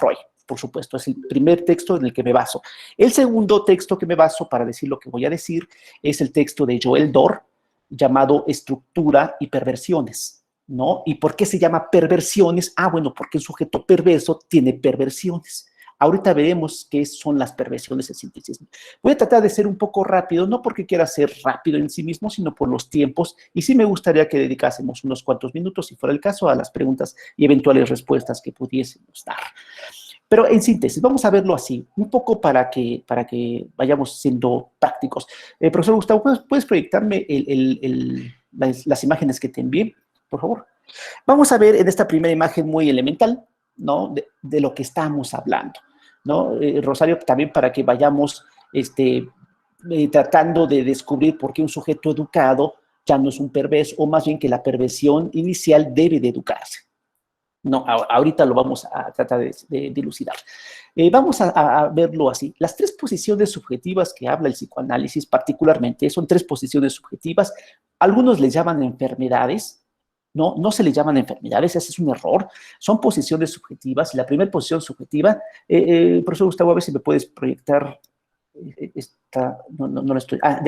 Freud, por supuesto, es el primer texto en el que me baso. El segundo texto que me baso para decir lo que voy a decir es el texto de Joel Dor, llamado Estructura y Perversiones, ¿no? ¿Y por qué se llama perversiones? Ah, bueno, porque un sujeto perverso tiene perversiones. Ahorita veremos qué son las perversiones en síntesis. Voy a tratar de ser un poco rápido, no porque quiera ser rápido en sí mismo, sino por los tiempos, y sí me gustaría que dedicásemos unos cuantos minutos, si fuera el caso, a las preguntas y eventuales respuestas que pudiésemos dar. Pero en síntesis, vamos a verlo así, un poco para que vayamos siendo prácticos. Profesor Gustavo, ¿puedes proyectarme las imágenes que te envié, por favor? Vamos a ver en esta primera imagen muy elemental, ¿no? De lo que estamos hablando, ¿no? Rosario, también para que vayamos tratando de descubrir por qué un sujeto educado ya no es un perverso, o más bien que la perversión inicial debe de educarse. No, ahorita lo vamos a tratar de dilucidar. Vamos a verlo así. Las tres posiciones subjetivas que habla el psicoanálisis particularmente son tres posiciones subjetivas. Algunos les llaman enfermedades. No se le llaman enfermedades, ese es un error. Son posiciones subjetivas. Y la primera posición subjetiva, profesor Gustavo, a ver si me puedes proyectar esta. No la estoy. Ah,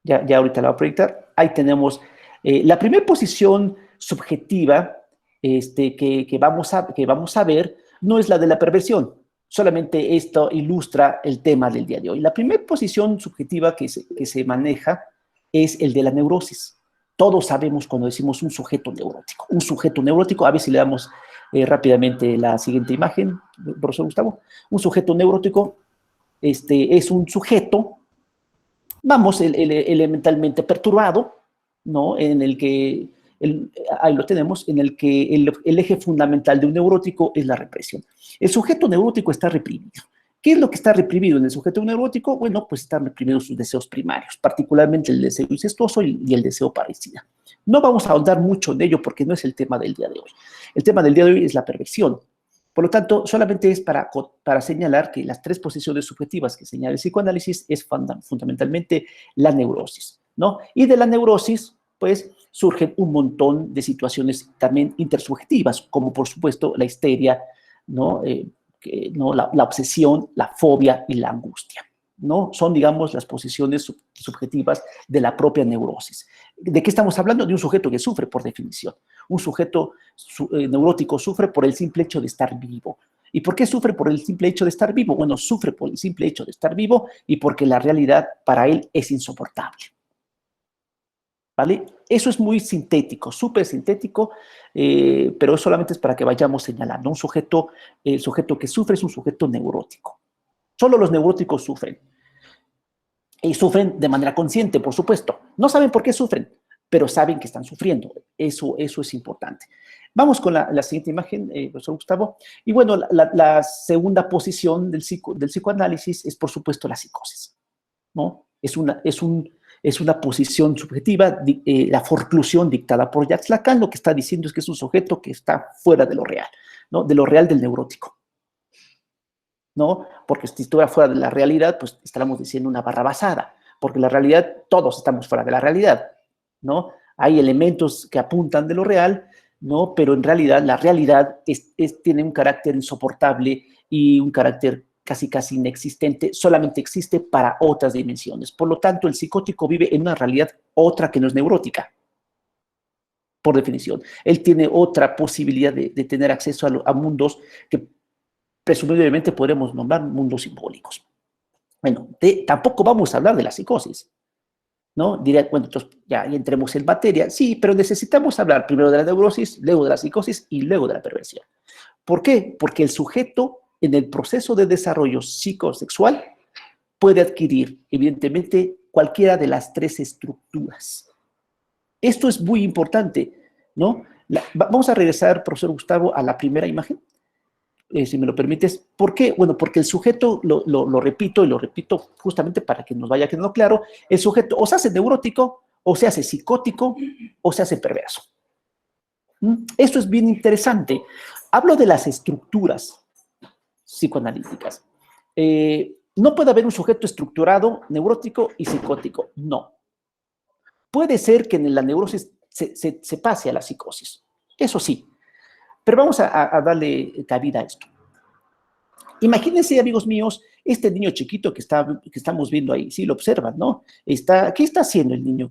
ya ahorita la voy a proyectar. Ahí tenemos la primera posición subjetiva que vamos a ver no es la de la perversión. Solamente esto ilustra el tema del día de hoy. La primera posición subjetiva que se maneja es el de la neurosis. Todos sabemos cuando decimos un sujeto neurótico. Un sujeto neurótico, a ver si le damos rápidamente la siguiente imagen, profesor Gustavo. Un sujeto neurótico es un sujeto, vamos, elementalmente perturbado, ¿no? En el que, ahí lo tenemos, en el que el eje fundamental de un neurótico es la represión. El sujeto neurótico está reprimido. ¿Qué es lo que está reprimido en el sujeto neurótico? Bueno, pues están reprimidos sus deseos primarios, particularmente el deseo incestuoso y el deseo parricida. No vamos a ahondar mucho en ello porque no es el tema del día de hoy. El tema del día de hoy es la perversión. Por lo tanto, solamente es para señalar que las tres posiciones subjetivas que señala el psicoanálisis es fundamentalmente la neurosis, ¿no? Y de la neurosis, pues, surgen un montón de situaciones también intersubjetivas, como por supuesto la histeria, ¿no? La obsesión, la fobia y la angustia, ¿no? Son, digamos, las posiciones subjetivas de la propia neurosis. ¿De qué estamos hablando? De un sujeto que sufre, por definición. Un sujeto neurótico sufre por el simple hecho de estar vivo. ¿Y por qué sufre por el simple hecho de estar vivo? Bueno, sufre por el simple hecho de estar vivo y porque la realidad para él es insoportable. ¿Vale? Eso es muy sintético, súper sintético, pero solamente es para que vayamos señalando. El sujeto que sufre es un sujeto neurótico. Solo los neuróticos sufren. Y sufren de manera consciente, por supuesto. No saben por qué sufren, pero saben que están sufriendo. Eso es importante. Vamos con la siguiente imagen, profesor Gustavo. Y bueno, la segunda posición del psicoanálisis es, por supuesto, la psicosis, ¿no? Es una posición subjetiva, la forclusión dictada por Jacques Lacan. Lo que está diciendo es que es un sujeto que está fuera de lo real, ¿no? De lo real del neurótico, ¿no? Porque si estuviera fuera de la realidad, pues estaríamos diciendo una barrabasada, porque la realidad, todos estamos fuera de la realidad, ¿no? Hay elementos que apuntan de lo real, ¿no? Pero en realidad la realidad tiene un carácter insoportable y un carácter casi inexistente, solamente existe para otras dimensiones. Por lo tanto, el psicótico vive en una realidad otra que no es neurótica, por definición. Él tiene otra posibilidad de tener acceso a mundos que presumiblemente podremos nombrar mundos simbólicos. Bueno, tampoco vamos a hablar de la psicosis, ¿no? Diré, bueno, entonces ya entremos en materia. Sí, pero necesitamos hablar primero de la neurosis, luego de la psicosis y luego de la perversión. ¿Por qué? Porque el sujeto en el proceso de desarrollo psicosexual puede adquirir, evidentemente, cualquiera de las tres estructuras. Esto es muy importante, ¿no? Vamos a regresar, profesor Gustavo, a la primera imagen, si me lo permites. ¿Por qué? Bueno, porque el sujeto, lo repito, y lo repito justamente para que nos vaya quedando claro, el sujeto o se hace neurótico, o se hace psicótico, o se hace perverso. Esto es bien interesante. Hablo de las estructuras psicoanalíticas. No puede haber un sujeto estructurado, neurótico y psicótico. No. Puede ser que en la neurosis se pase a la psicosis. Eso sí. Pero vamos a darle cabida a esto. Imagínense, amigos míos, este niño chiquito que estamos viendo ahí, sí, lo observan, ¿no? ¿Qué está haciendo el niño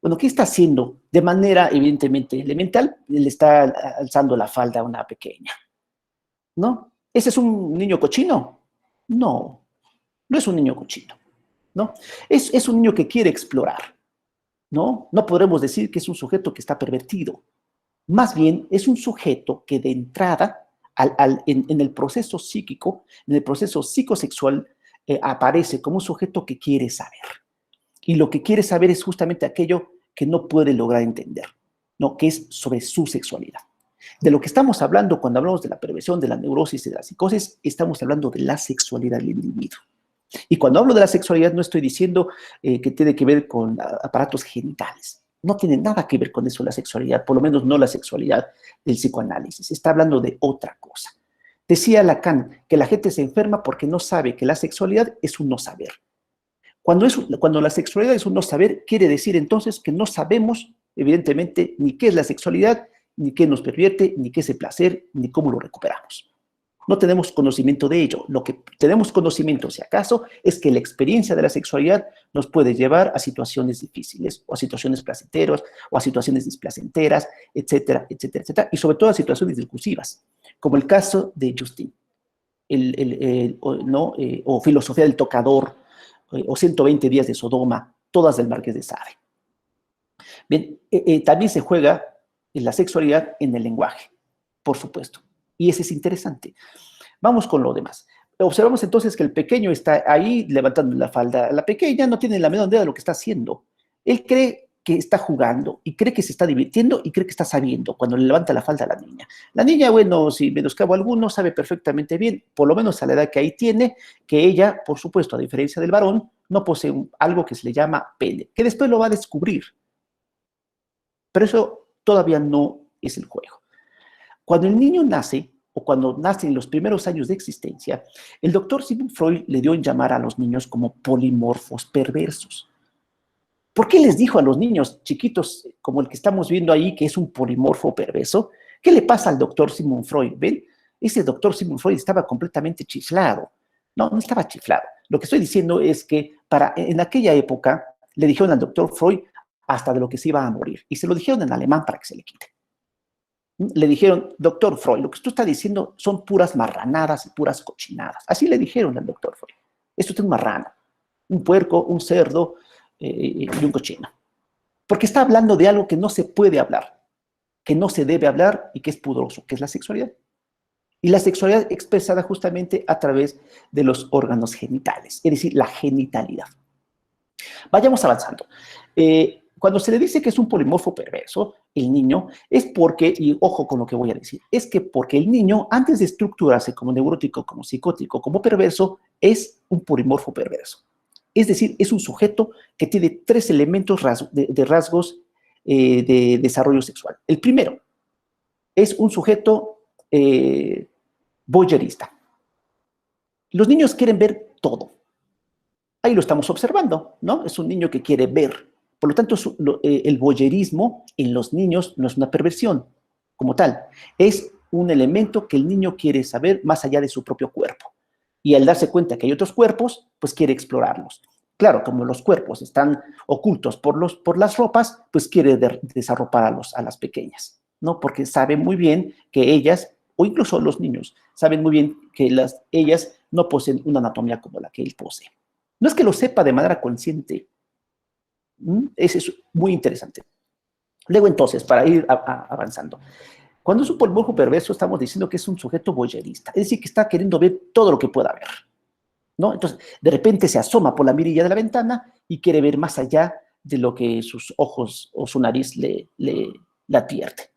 bueno, qué está haciendo de manera evidentemente elemental? Le está alzando la falda a una pequeña, ¿no? ¿Ese es un niño cochino? No, no es un niño cochino, ¿no? Es un niño que quiere explorar, ¿no? No podremos decir que es un sujeto que está pervertido. Más bien, es un sujeto que de entrada, en el proceso psíquico, en el proceso psicosexual, aparece como un sujeto que quiere saber. Y lo que quiere saber es justamente aquello que no puede lograr entender, ¿no? Que es sobre su sexualidad. De lo que estamos hablando cuando hablamos de la perversión, de la neurosis y de la psicosis, estamos hablando de la sexualidad del individuo. Y cuando hablo de la sexualidad no estoy diciendo que tiene que ver con aparatos genitales. No tiene nada que ver con eso la sexualidad, por lo menos no la sexualidad del psicoanálisis. Está hablando de otra cosa. Decía Lacan que la gente se enferma porque no sabe que la sexualidad es un no saber. Cuando la sexualidad es un no saber, quiere decir entonces que no sabemos, evidentemente, ni qué es la sexualidad, ni qué nos pervierte, ni qué es el placer, ni cómo lo recuperamos. No tenemos conocimiento de ello. Lo que tenemos conocimiento, si acaso, es que la experiencia de la sexualidad nos puede llevar a situaciones difíciles, o a situaciones placenteras, o a situaciones displacenteras, etcétera, etcétera, etcétera, y sobre todo a situaciones discursivas, como el caso de Justin, o Filosofía del Tocador, o 120 días de Sodoma, todas del Marqués de Sade. Bien, también se juega en la sexualidad en el lenguaje, por supuesto. Y ese es interesante. Vamos con lo demás. Observamos entonces que el pequeño está ahí levantando la falda. La pequeña no tiene la menor idea de lo que está haciendo. Él cree que está jugando y cree que se está divirtiendo y cree que está sabiendo cuando le levanta la falda a la niña. La niña, bueno, si menoscabo alguno, sabe perfectamente bien, por lo menos a la edad que ahí tiene, que ella, por supuesto, a diferencia del varón, no posee algo que se le llama pene, que después lo va a descubrir. Pero eso todavía no es el juego. Cuando el niño nace, o cuando nacen en los primeros años de existencia, el doctor Sigmund Freud le dio en llamar a los niños como polimorfos perversos. ¿Por qué les dijo a los niños chiquitos, como el que estamos viendo ahí, que es un polimorfo perverso? ¿Qué le pasa al doctor Sigmund Freud? ¿Ven? Ese doctor Sigmund Freud estaba completamente chiflado. No, no estaba chiflado. Lo que estoy diciendo es que en aquella época le dijeron al doctor Freud hasta de lo que se iba a morir. Y se lo dijeron en alemán para que se le quite. Le dijeron, doctor Freud, lo que usted está diciendo son puras marranadas y puras cochinadas. Así le dijeron al doctor Freud. Esto es un marrano, un puerco, un cerdo y un cochino. Porque está hablando de algo que no se puede hablar, que no se debe hablar y que es pudoroso, que es la sexualidad. Y la sexualidad expresada justamente a través de los órganos genitales, es decir, la genitalidad. Vayamos avanzando. Cuando se le dice que es un polimorfo perverso, el niño, es porque, y ojo con lo que voy a decir, es que porque el niño, antes de estructurarse como neurótico, como psicótico, como perverso, es un polimorfo perverso. Es decir, es un sujeto que tiene tres elementos de rasgos de desarrollo sexual. El primero es un sujeto voyerista. Los niños quieren ver todo. Ahí lo estamos observando, ¿no? Es un niño que quiere ver. Por lo tanto, el voyerismo en los niños no es una perversión como tal. Es un elemento que el niño quiere saber más allá de su propio cuerpo. Y al darse cuenta que hay otros cuerpos, pues quiere explorarlos. Claro, como los cuerpos están ocultos por las ropas, pues quiere desarropar a las pequeñas, ¿no? Porque sabe muy bien que ellas, o incluso los niños, saben muy bien que ellas no poseen una anatomía como la que él posee. No es que lo sepa de manera consciente. Eso es muy interesante. Luego entonces, para ir avanzando, cuando es un polimorfo perverso estamos diciendo que es un sujeto voyerista, es decir, que está queriendo ver todo lo que pueda ver, ¿no? Entonces, de repente se asoma por la mirilla de la ventana y quiere ver más allá de lo que sus ojos o su nariz le advierte.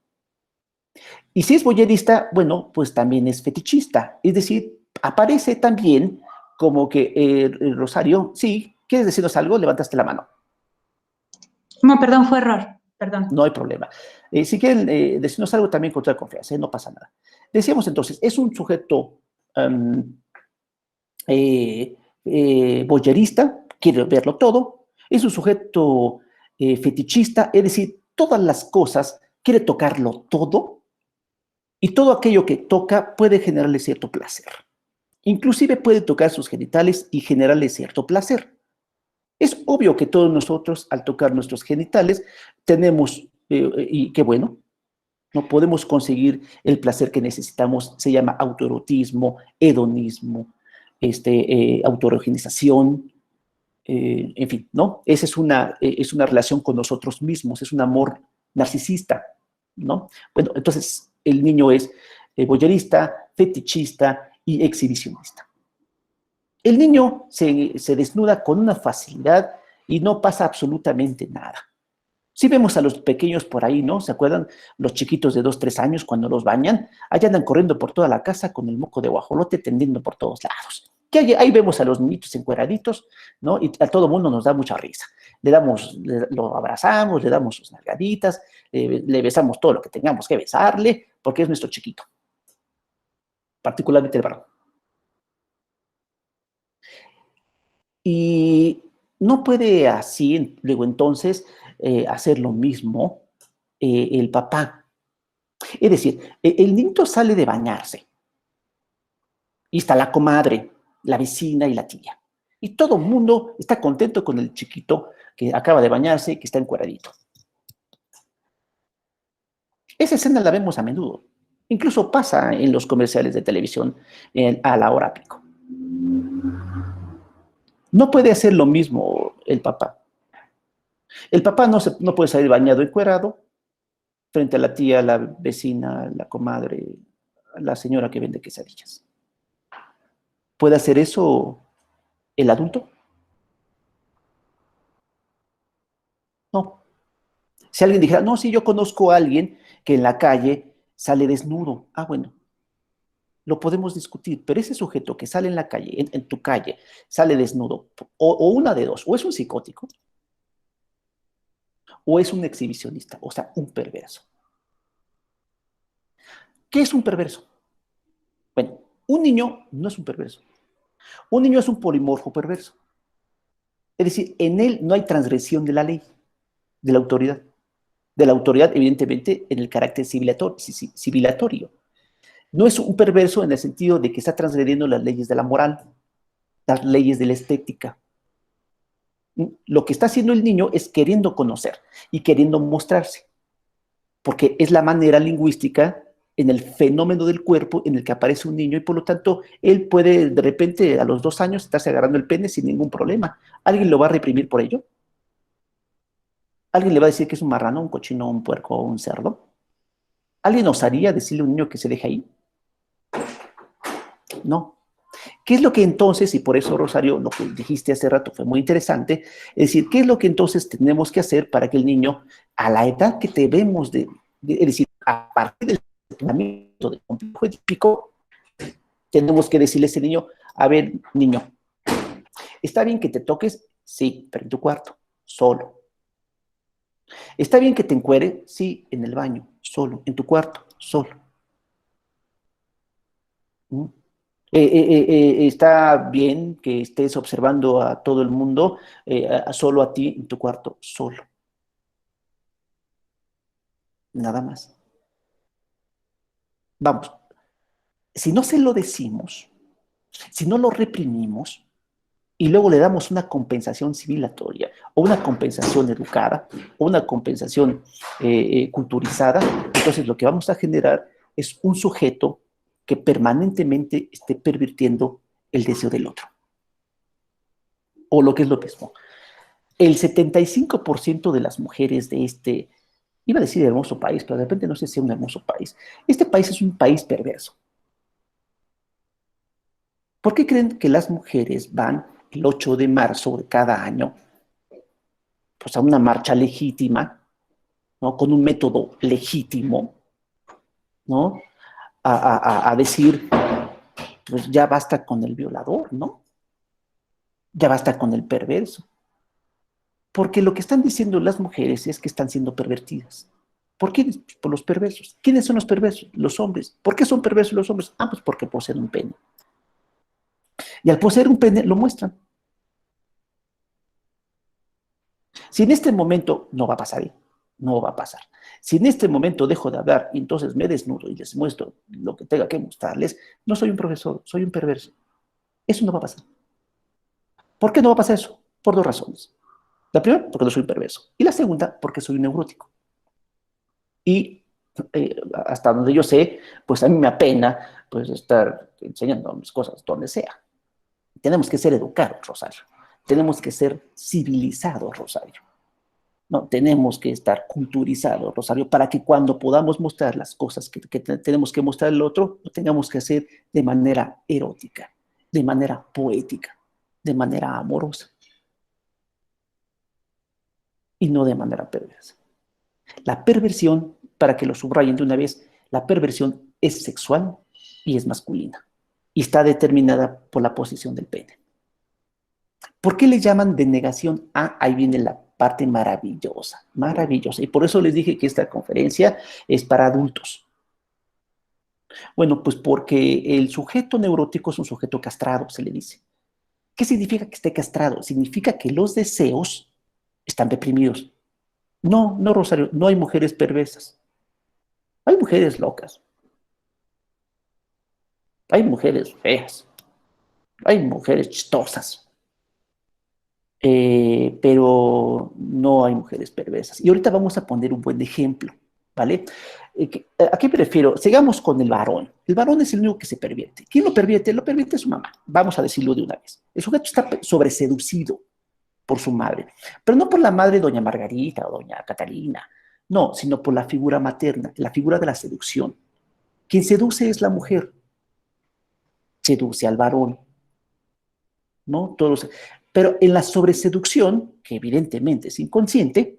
Y si es voyerista, bueno, pues también es fetichista, es decir, aparece también como que, Rosario, sí, ¿quieres decirnos algo? Levantaste la mano. No, perdón, fue error, perdón. No hay problema. Si quieren decirnos algo también con toda confianza, no pasa nada. Decíamos entonces, es un sujeto voyerista, quiere verlo todo, es un sujeto fetichista, es decir, todas las cosas, quiere tocarlo todo, Y todo aquello que toca puede generarle cierto placer. Inclusive puede tocar sus genitales y generarle cierto placer. Es obvio que todos nosotros, al tocar nuestros genitales, tenemos, y qué bueno, no podemos conseguir el placer que necesitamos. Se llama autoerotismo, hedonismo, autoerogenización, en fin, ¿no? Esa es una relación con nosotros mismos, es un amor narcisista, ¿no? Bueno, entonces el niño es voyerista, fetichista y exhibicionista. El niño se desnuda con una facilidad y no pasa absolutamente nada. Si vemos a los pequeños por ahí, ¿no? ¿Se acuerdan? Los chiquitos de 2, 3 años, cuando los bañan, allá andan corriendo por toda la casa con el moco de guajolote tendiendo por todos lados. Ahí vemos a los niñitos encueraditos, ¿no? Y a todo mundo nos da mucha risa. Lo abrazamos, le damos sus nalgaditas, le besamos todo lo que tengamos que besarle, porque es nuestro chiquito. Particularmente el varón. Y no puede así, luego entonces, hacer lo mismo el papá. Es decir, el niño sale de bañarse y está la comadre, la vecina y la tía. Y todo el mundo está contento con el chiquito que acaba de bañarse y que está encueradito. Esa escena la vemos a menudo. Incluso pasa en los comerciales de televisión a la hora pico. No puede hacer lo mismo el papá. El papá no puede salir bañado encuerado frente a la tía, la vecina, la comadre, la señora que vende quesadillas. ¿Puede hacer eso el adulto? No. Si alguien dijera, no, sí, yo conozco a alguien que en la calle sale desnudo. Ah, bueno, lo podemos discutir, pero ese sujeto que sale en la calle, en tu calle, sale desnudo, o una de dos, o es un psicótico, o es un exhibicionista, o sea, un perverso. ¿Qué es un perverso? Bueno, un niño no es un perverso. Un niño es un polimorfo perverso. Es decir, en él no hay transgresión de la ley, de la autoridad. De la autoridad, evidentemente, en el carácter civilatorio. No es un perverso en el sentido de que está transgrediendo las leyes de la moral, las leyes de la estética. Lo que está haciendo el niño es queriendo conocer y queriendo mostrarse, porque es la manera lingüística en el fenómeno del cuerpo en el que aparece un niño y por lo tanto él puede de repente a los 2 años estarse agarrando el pene sin ningún problema. ¿Alguien lo va a reprimir por ello? ¿Alguien le va a decir que es un marrano, un cochino, un puerco o un cerdo? ¿Alguien osaría decirle a un niño que se deje ahí? No. ¿Qué es lo que entonces, y por eso Rosario, lo que dijiste hace rato fue muy interesante, es decir, ¿qué es lo que entonces tenemos que hacer para que el niño, a la edad que debemos es decir, a partir del entrenamiento del complejo edípico, tenemos que decirle a ese niño, a ver, niño, ¿está bien que te toques? Sí, pero en tu cuarto, solo. ¿Está bien que te encuere? Sí, en el baño, solo, en tu cuarto, solo. ¿Mm? Está bien que estés observando a todo el mundo, solo a ti en tu cuarto, solo. Nada más. Vamos, si no se lo decimos, si no lo reprimimos y luego le damos una compensación civilatoria o una compensación educada o una compensación culturizada, entonces lo que vamos a generar es un sujeto que permanentemente esté pervirtiendo el deseo del otro. O lo que es lo mismo. El 75% de las mujeres de iba a decir hermoso país, pero de repente no sé si es un hermoso país. Este país es un país perverso. ¿Por qué creen que las mujeres van el 8 de marzo de cada año pues, a una marcha legítima, ¿no? Con un método legítimo, ¿no? A decir, pues ya basta con el violador, ¿no? Ya basta con el perverso. Porque lo que están diciendo las mujeres es que están siendo pervertidas. ¿Por qué? Por los perversos. ¿Quiénes son los perversos? Los hombres. ¿Por qué son perversos los hombres? Ah, pues porque poseen un pene. Y al poseer un pene lo muestran. Si en este momento no va a pasar, No va a pasar. Si en este momento dejo de hablar y entonces me desnudo y les muestro lo que tenga que mostrarles, no soy un profesor, soy un perverso. Eso no va a pasar. ¿Por qué no va a pasar eso? Por dos razones. La primera, porque no soy un perverso. Y la segunda, porque soy un neurótico. Y hasta donde yo sé, pues a mí me apena pues estar enseñando mis cosas donde sea. Tenemos que ser educados, Rosario. Tenemos que ser civilizados, Rosario. No, tenemos que estar culturizados, Rosario, para que cuando podamos mostrar las cosas que tenemos que mostrar al otro, lo tengamos que hacer de manera erótica, de manera poética, de manera amorosa y no de manera perversa. La perversión, para que lo subrayen de una vez, la perversión es sexual y es masculina y está determinada por la posición del pene. ¿Por qué le llaman denegación? Ah, ahí viene la parte maravillosa, maravillosa. Y por eso les dije que esta conferencia es para adultos. Bueno, pues porque el sujeto neurótico es un sujeto castrado, se le dice. ¿Qué significa que esté castrado? Significa que los deseos están reprimidos. No, no, Rosario, no hay mujeres perversas. Hay mujeres locas. Hay mujeres feas. Hay mujeres chistosas. Pero no hay mujeres perversas. Y ahorita vamos a poner un buen ejemplo, ¿vale? ¿A qué me refiero? Sigamos con el varón. El varón es el único que se pervierte. ¿Quién lo pervierte? Lo pervierte su mamá. Vamos a decirlo de una vez. El sujeto está sobreseducido por su madre, pero no por la madre doña Margarita o doña Catalina, no, sino por la figura materna, la figura de la seducción. Quien seduce es la mujer, seduce al varón, ¿no? Todos, pero en la sobreseducción, que evidentemente es inconsciente,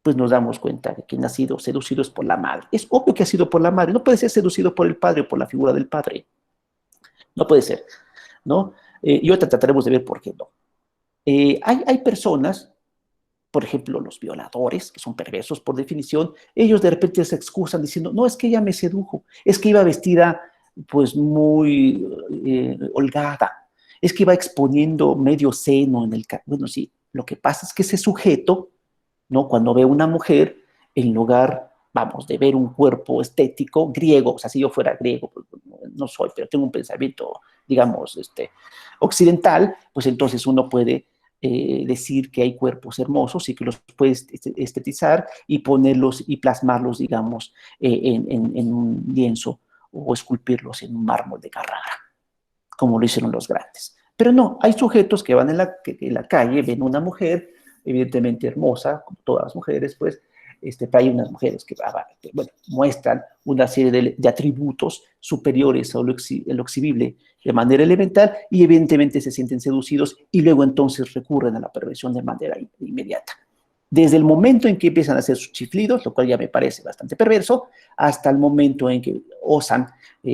pues nos damos cuenta de que quien ha sido seducido es por la madre. Es obvio que ha sido por la madre, no puede ser seducido por el padre o por la figura del padre. No puede ser, ¿no? Y ahorita trataremos de ver por qué no. Hay personas, por ejemplo, los violadores, que son perversos por definición, ellos de repente se excusan diciendo, no, es que ella me sedujo, es que iba vestida pues muy holgada, es que iba exponiendo medio seno en el... Bueno, sí, lo que pasa es que ese sujeto, ¿no? Cuando ve una mujer, en lugar, vamos, de ver un cuerpo estético griego, o sea, si yo fuera griego, pues, no soy, pero tengo un pensamiento, digamos, occidental, pues entonces uno puede decir que hay cuerpos hermosos y que los puedes estetizar y ponerlos y plasmarlos, digamos, en un lienzo o esculpirlos en un mármol de Carrara, como lo hicieron los grandes. Pero no, hay sujetos que van en la calle, ven una mujer, evidentemente hermosa, como todas las mujeres, pues, pero hay unas mujeres que bueno, muestran una serie de atributos superiores a lo exhibible de manera elemental y evidentemente se sienten seducidos y luego entonces recurren a la perversión de manera inmediata. Desde el momento en que empiezan a hacer sus chiflidos, lo cual ya me parece bastante perverso, hasta el momento en que osan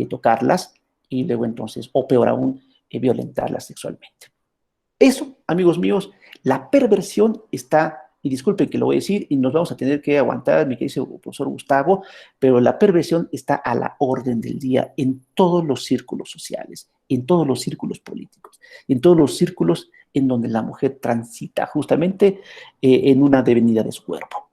tocarlas y luego entonces, o peor aún, violentarlas sexualmente. Eso, amigos míos, la perversión está, y disculpen que lo voy a decir, y nos vamos a tener que aguantar, mi querido profesor Gustavo, pero la perversión está a la orden del día en todos los círculos sociales, en todos los círculos políticos, en todos los círculos en donde la mujer transita justamente en una devenida de su cuerpo.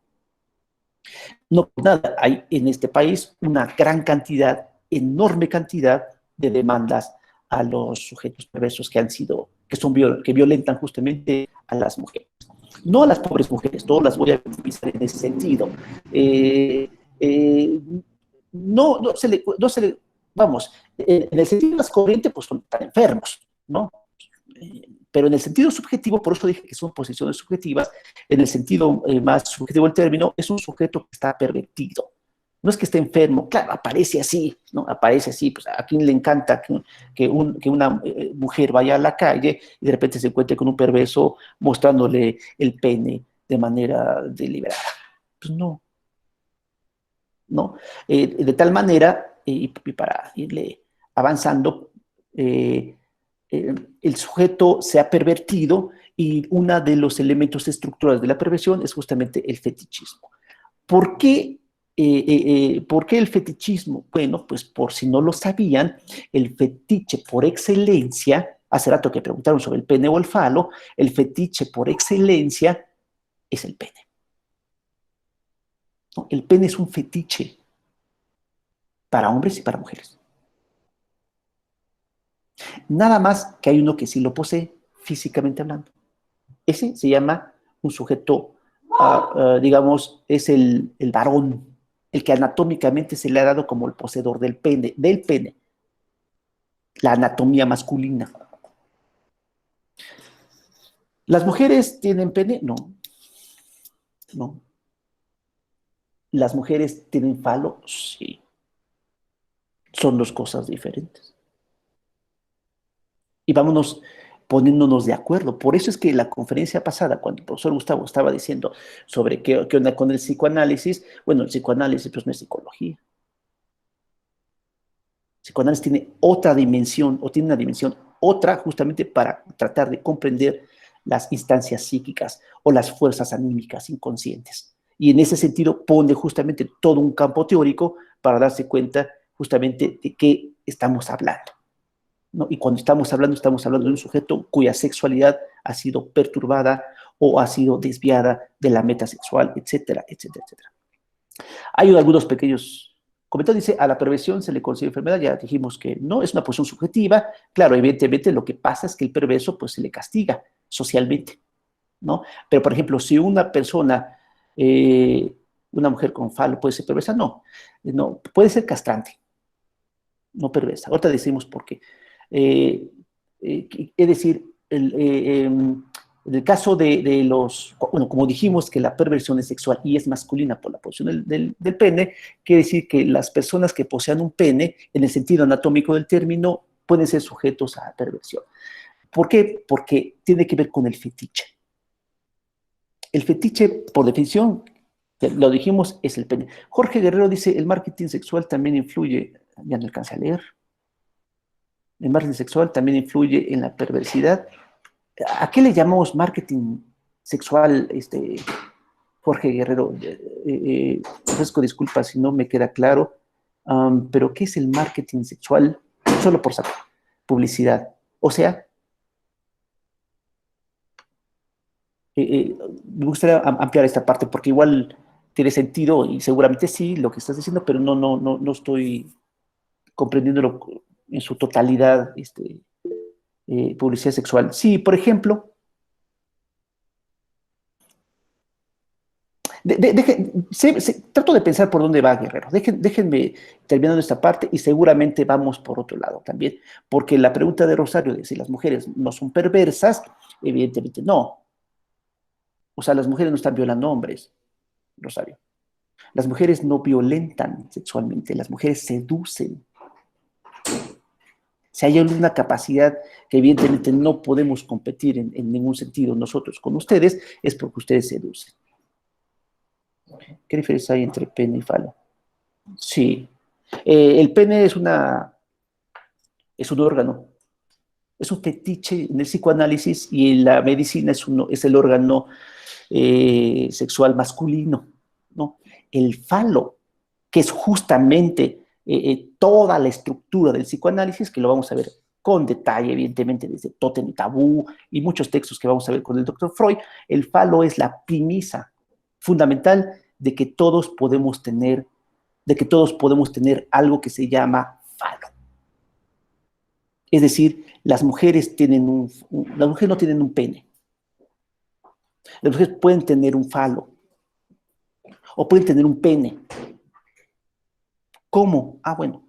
No por nada, hay en este país una gran cantidad, enorme cantidad de demandas a los sujetos perversos que violentan justamente a las mujeres. No a las pobres mujeres, todas las voy a victimizar en ese sentido. No se le, vamos, en el sentido más corriente, pues son tan enfermos, ¿no? Pero en el sentido subjetivo, por eso dije que son posiciones subjetivas, en el sentido más subjetivo del término, es un sujeto que está pervertido. No es que esté enfermo, claro, aparece así, ¿no? Aparece así, pues a quien le encanta que una mujer vaya a la calle y de repente se encuentre con un perverso mostrándole el pene de manera deliberada. Pues no, ¿no? De tal manera, y para irle avanzando, el sujeto se ha pervertido y uno de los elementos estructurales de la perversión es justamente el fetichismo. ¿Por qué el fetichismo? Bueno, pues por si no lo sabían, el fetiche por excelencia, hace rato que preguntaron sobre el pene o el falo, el fetiche por excelencia es el pene. ¿no? El pene es un fetiche para hombres y para mujeres. Nada más que hay uno que sí lo posee, físicamente hablando. Ese se llama un sujeto, digamos, es el varón, el que anatómicamente se le ha dado como el poseedor del pene, la anatomía masculina. ¿Las mujeres tienen pene? No, no. ¿Las mujeres tienen falo? Sí. Son dos cosas diferentes. Y vámonos poniéndonos de acuerdo. Por eso es que la conferencia pasada, cuando el profesor Gustavo estaba diciendo sobre qué onda con el psicoanálisis, bueno, el psicoanálisis pues no es psicología. El psicoanálisis tiene otra dimensión, o tiene una dimensión otra justamente para tratar de comprender las instancias psíquicas o las fuerzas anímicas inconscientes. Y en ese sentido pone justamente todo un campo teórico para darse cuenta justamente de qué estamos hablando, ¿no? Y cuando estamos hablando de un sujeto cuya sexualidad ha sido perturbada o ha sido desviada de la meta sexual, etcétera, etcétera, etcétera. Hay algunos pequeños comentarios. Dice, a la perversión se le considera enfermedad. Ya dijimos que no, es una posición subjetiva. Claro, evidentemente lo que pasa es que el perverso pues se le castiga socialmente, ¿no? Pero, por ejemplo, si una persona, una mujer con falo puede ser perversa, no, no, puede ser castrante, no perversa. Ahorita decimos por qué. Es decir, en el caso de los, bueno, como dijimos que la perversión es sexual y es masculina por la posición del pene, quiere decir que las personas que posean un pene, en el sentido anatómico del término, pueden ser sujetos a perversión. ¿Por qué? Porque tiene que ver con el fetiche. El fetiche, por definición, lo dijimos, es el pene. Jorge Guerrero dice, el marketing sexual también influye, ya no alcancé a leer, el marketing sexual también influye en la perversidad. ¿A qué le llamamos marketing sexual, Jorge Guerrero? Ofrezco disculpas si no me queda claro, pero ¿qué es el marketing sexual? Solo por saber, publicidad. O sea, me gustaría ampliar esta parte porque igual tiene sentido y seguramente sí lo que estás diciendo, pero no estoy comprendiéndolo en su totalidad, publicidad sexual. Sí, por ejemplo, trato de pensar por dónde va Guerrero. Déjenme terminando esta parte y seguramente vamos por otro lado también, porque la pregunta de Rosario de si las mujeres no son perversas, evidentemente no. O sea, las mujeres no están violando hombres, Rosario. Las mujeres no violentan sexualmente, las mujeres seducen. Si hay alguna capacidad que evidentemente no podemos competir en ningún sentido nosotros con ustedes, es porque ustedes seducen. ¿Qué diferencia hay entre pene y falo? Sí. El pene es un órgano, es un fetiche en el psicoanálisis y en la medicina es el órgano sexual masculino, ¿no? El falo, que es justamente toda la estructura del psicoanálisis, que lo vamos a ver con detalle, evidentemente, desde Tótem y Tabú y muchos textos que vamos a ver con el doctor Freud, el falo es la premisa fundamental de que todos podemos tener algo que se llama falo. Es decir, las mujeres no tienen un pene. Las mujeres pueden tener un falo o pueden tener un pene. ¿Cómo? Ah, bueno.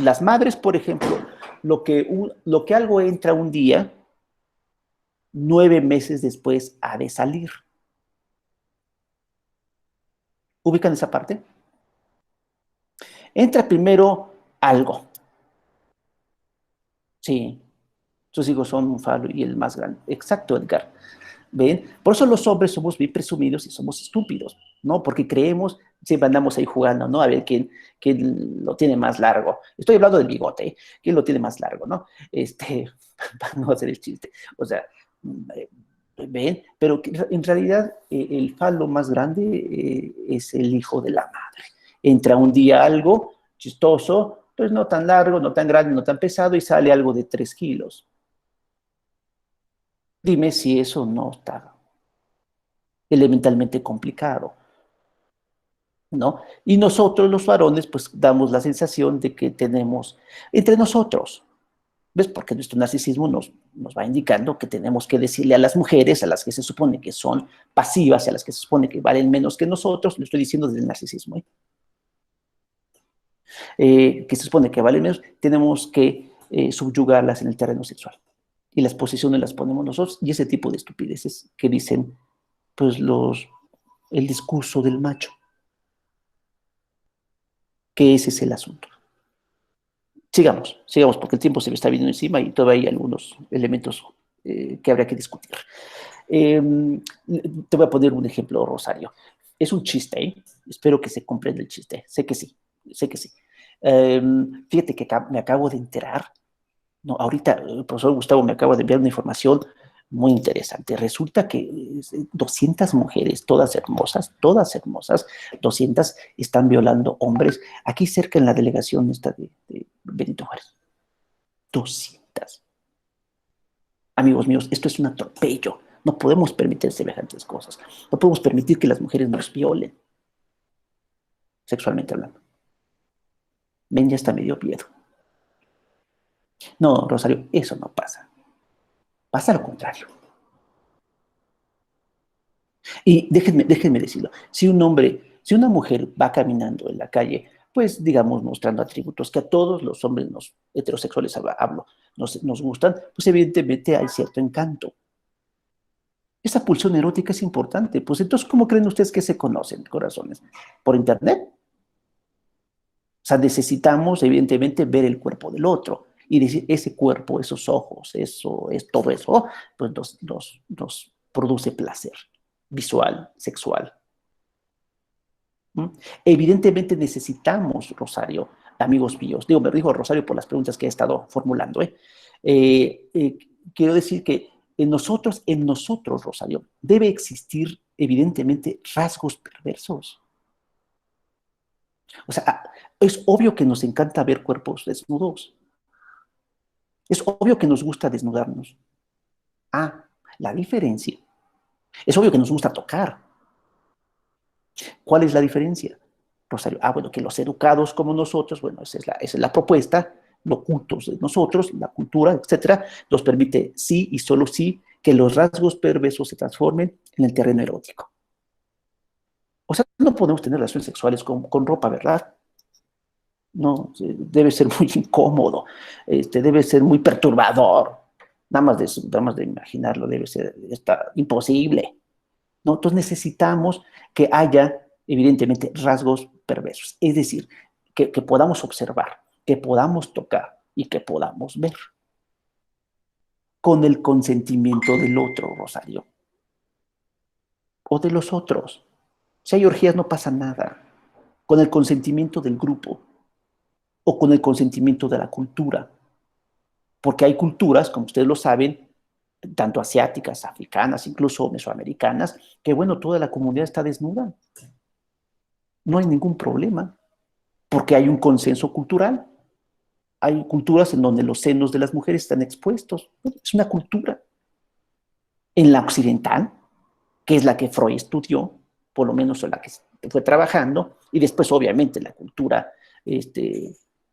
Las madres, por ejemplo, lo que algo entra un día, 9 meses después ha de salir. ¿Ubican esa parte? Entra primero algo. Sí, sus hijos son un falo y el más grande. Exacto, Edgar. ¿Ven? Por eso los hombres somos bien presumidos y somos estúpidos, ¿no? Porque creemos, siempre andamos ahí jugando, ¿no? A ver quién lo tiene más largo. Estoy hablando del bigote, ¿eh? ¿Quién lo tiene más largo, no? Para no hacer el chiste. O sea, ¿ven? Pero en realidad el falo más grande es el hijo de la madre. Entra un día algo chistoso, pues no tan largo, no tan grande, no tan pesado, y sale algo de 3 kilos. Dime si eso no está elementalmente complicado. ¿no? Y nosotros, los varones, pues damos la sensación de que tenemos entre nosotros, ¿ves? Porque nuestro narcisismo nos va indicando que tenemos que decirle a las mujeres, a las que se supone que son pasivas, a las que se supone que valen menos que nosotros, lo estoy diciendo desde el narcisismo, que se supone que valen menos, tenemos que subyugarlas en el terreno sexual. Y las posiciones las ponemos nosotros, y ese tipo de estupideces que dicen, pues, el discurso del macho, que ese es el asunto. Sigamos, porque el tiempo se me está viniendo encima y todavía hay algunos elementos que habría que discutir. Te voy a poner un ejemplo, Rosario. Es un chiste, ¿eh? Espero que se comprenda el chiste. Sé que sí, sé que sí. Fíjate que me acabo de enterar. No, ahorita el profesor Gustavo me acaba de enviar una información muy interesante. Resulta que 200 mujeres, todas hermosas, 200 están violando hombres aquí cerca en la delegación esta de Benito Juárez. 200. Amigos míos, esto es un atropello. No podemos permitir semejantes cosas. No podemos permitir que las mujeres nos violen, sexualmente hablando. Ven, ya está medio miedo. No, Rosario, eso no pasa. Pasa lo contrario. Y déjenme decirlo, si una mujer va caminando en la calle, pues digamos mostrando atributos que a todos los hombres heterosexuales nos gustan, pues evidentemente hay cierto encanto. Esa pulsión erótica es importante. Pues entonces, ¿cómo creen ustedes que se conocen, corazones? ¿Por internet? O sea, necesitamos evidentemente ver el cuerpo del otro y decir, ese cuerpo, esos ojos, todo eso, pues nos produce placer visual, sexual. ¿Mm? Evidentemente necesitamos, Rosario, amigos míos, me digo Rosario por las preguntas que he estado formulando, eh, eh, quiero decir que en nosotros, Rosario, debe existir evidentemente rasgos perversos. O sea, es obvio que nos encanta ver cuerpos desnudos. Es obvio que nos gusta desnudarnos. Ah, la diferencia. Es obvio que nos gusta tocar. ¿Cuál es la diferencia, Rosario? Ah, bueno, que los educados como nosotros, bueno, esa es la propuesta, los cultos de nosotros, la cultura, etcétera, nos permite sí y solo sí que los rasgos perversos se transformen en el terreno erótico. O sea, no podemos tener relaciones sexuales con ropa, ¿verdad? No, debe ser muy incómodo, debe ser muy perturbador. Nada más de imaginarlo debe ser imposible, ¿no? Entonces necesitamos que haya, evidentemente, rasgos perversos. Es decir, que podamos observar, que podamos tocar y que podamos ver. Con el consentimiento del otro, Rosario. O de los otros. Si hay orgías no pasa nada. Con el consentimiento del grupo. O con el consentimiento de la cultura. Porque hay culturas, como ustedes lo saben, tanto asiáticas, africanas, incluso mesoamericanas, que bueno, toda la comunidad está desnuda. No hay ningún problema, porque hay un consenso cultural. Hay culturas en donde los senos de las mujeres están expuestos. Es una cultura. En la occidental, que es la que Freud estudió, por lo menos en la que fue trabajando, y después obviamente la cultura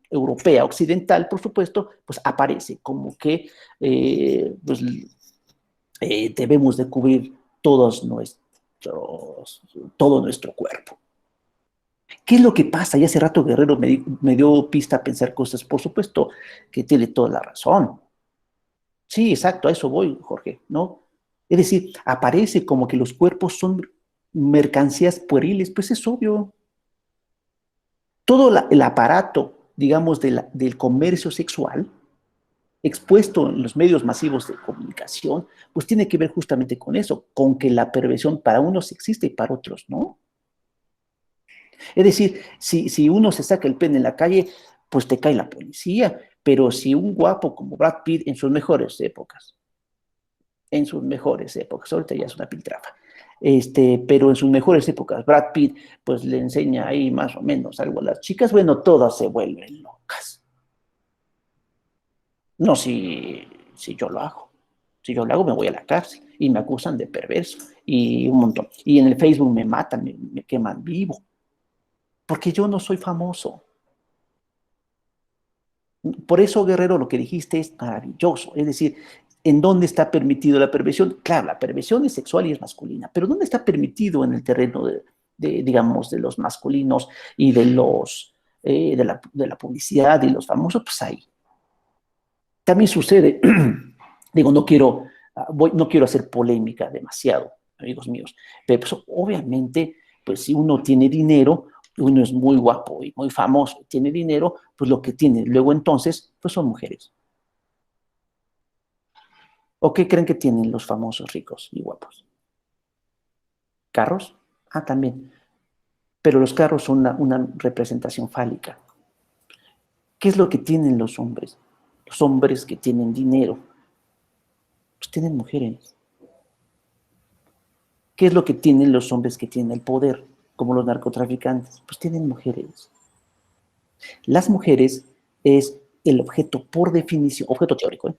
europea, occidental, por supuesto, pues aparece como que pues, debemos de cubrir todo nuestro cuerpo. ¿Qué es lo que pasa? Y hace rato Guerrero me dio pista a pensar cosas, por supuesto, que tiene toda la razón. Sí, exacto, a eso voy, Jorge, ¿no? Es decir, aparece como que los cuerpos son mercancías pueriles, pues es obvio. Todo el aparato, digamos, del comercio sexual, expuesto en los medios masivos de comunicación, pues tiene que ver justamente con eso, con que la perversión para unos existe y para otros no. Es decir, si uno se saca el pene en la calle, pues te cae la policía, pero si un guapo como Brad Pitt ahorita ya es una piltrafa, pero en sus mejores épocas, Brad Pitt, pues le enseña ahí más o menos algo a las chicas, bueno, todas se vuelven locas. No, si yo lo hago. Si yo lo hago, me voy a la cárcel y me acusan de perverso y un montón. Y en el Facebook me matan, me queman vivo. Porque yo no soy famoso. Por eso, Guerrero, lo que dijiste es maravilloso. Es decir, ¿en dónde está permitido la perversión? Claro, la perversión es sexual y es masculina, pero ¿dónde está permitido en el terreno digamos, de los masculinos y de la publicidad y los famosos? Pues ahí. También sucede, digo, no quiero hacer polémica demasiado, amigos míos, pero pues, obviamente, pues si uno tiene dinero, uno es muy guapo y muy famoso, tiene dinero, pues lo que tiene luego entonces, pues son mujeres. ¿O qué creen que tienen los famosos ricos y guapos? ¿Carros? Ah, también. Pero los carros son una representación fálica. ¿Qué es lo que tienen los hombres? Los hombres que tienen dinero, pues tienen mujeres. ¿Qué es lo que tienen los hombres que tienen el poder, como los narcotraficantes? Pues tienen mujeres. Las mujeres es el objeto por definición, objeto teórico, ¿eh?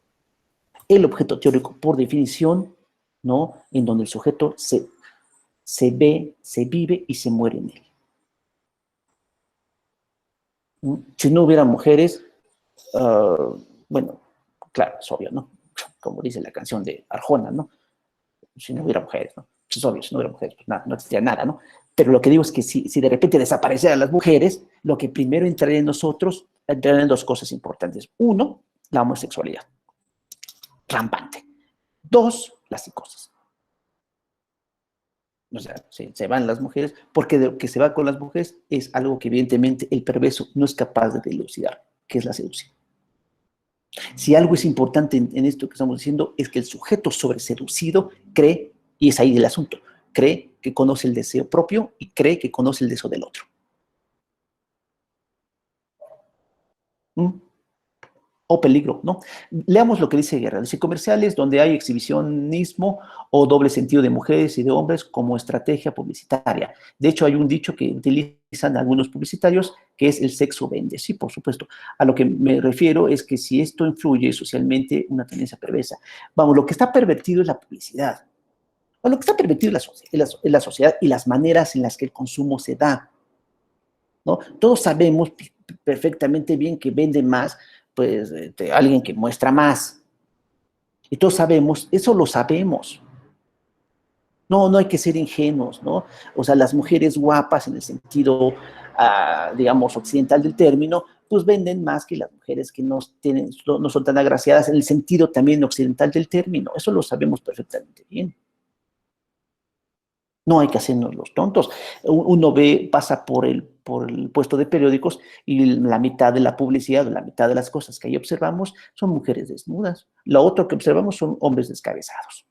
El objeto teórico por definición, ¿no? En donde el sujeto se ve, se vive y se muere en él. Si no hubiera mujeres, bueno, claro, es obvio, ¿no? Como dice la canción de Arjona, ¿no? Si no hubiera mujeres, ¿no? Es obvio, si no hubiera mujeres, pues nada, no existiría nada, ¿no? Pero lo que digo es que si de repente desaparecieran las mujeres, lo que primero entraría en nosotros, entrarían dos cosas importantes. Uno, la homosexualidad, rampante. Dos, la psicosis. O sea, se van las mujeres, porque de lo que se va con las mujeres es algo que evidentemente el perverso no es capaz de dilucidar, que es la seducción. Si algo es importante en esto que estamos diciendo, es que el sujeto sobreseducido cree, y es ahí el asunto, cree que conoce el deseo propio y cree que conoce el deseo del otro. ¿Mm? O peligro, ¿no? Leamos lo que dice Guerra. Dice, comerciales donde hay exhibicionismo o doble sentido de mujeres y de hombres como estrategia publicitaria. De hecho, hay un dicho que utilizan algunos publicitarios que es el sexo vende. Sí, por supuesto. A lo que me refiero es que si esto influye socialmente, una tendencia perversa. Vamos, lo que está pervertido es la publicidad. O lo que está pervertido es la sociedad y las maneras en las que el consumo se da, ¿no? Todos sabemos perfectamente bien que vende más, pues, alguien que muestra más. Y todos sabemos, eso lo sabemos. No, no hay que ser ingenuos, ¿no? O sea, las mujeres guapas en el sentido, digamos, occidental del término, pues venden más que las mujeres que no son tan agraciadas en el sentido también occidental del término. Eso lo sabemos perfectamente bien. No hay que hacernos los tontos. Uno pasa por el puesto de periódicos y la mitad de la publicidad, la mitad de las cosas que ahí observamos son mujeres desnudas. Lo otro que observamos son hombres descabezados,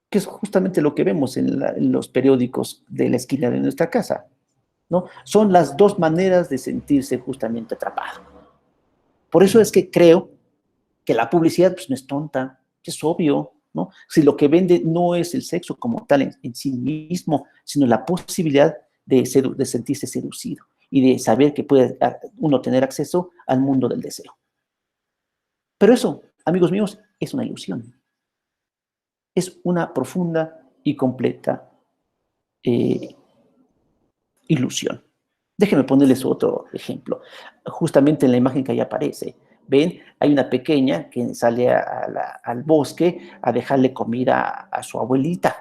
que es justamente lo que vemos en los periódicos de la esquina de nuestra casa, ¿no? Son las dos maneras de sentirse justamente atrapado. Por eso es que creo que la publicidad pues, no es tonta, es obvio, ¿no? Si lo que vende no es el sexo como tal en sí mismo, sino la posibilidad de sentirse seducido y de saber que puede uno tener acceso al mundo del deseo. Pero eso, amigos míos, es una ilusión. Es una profunda y completa eh, ilusión. Déjenme ponerles otro ejemplo. Justamente en la imagen que ahí aparece, ven, hay una pequeña que sale al bosque a dejarle comida a su abuelita.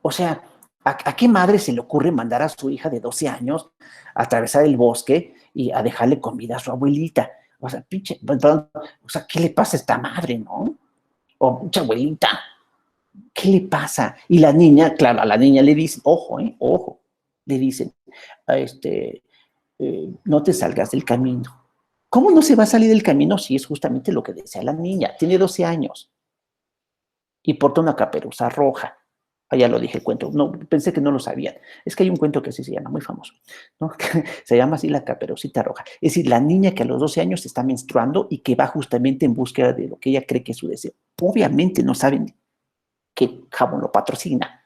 O sea, ¿a qué madre se le ocurre mandar a su hija de 12 años a atravesar el bosque y a dejarle comida a su abuelita? O sea, pinche, perdón, o sea, ¿qué le pasa a esta madre, no? O mucha abuelita, ¿qué le pasa? Y la niña, claro, a la niña le dicen, ojo, ojo, le dicen, no te salgas del camino. ¿Cómo no se va a salir del camino si es justamente lo que desea la niña? Tiene 12 años y porta una caperuza roja. Ah, ya lo dije el cuento, no, pensé que no lo sabían. Es que hay un cuento que así se llama, muy famoso, ¿no? Se llama así La Caperucita Roja. Es decir, la niña que a los 12 años está menstruando y que va justamente en búsqueda de lo que ella cree que es su deseo. Obviamente no saben que Jabón lo patrocina.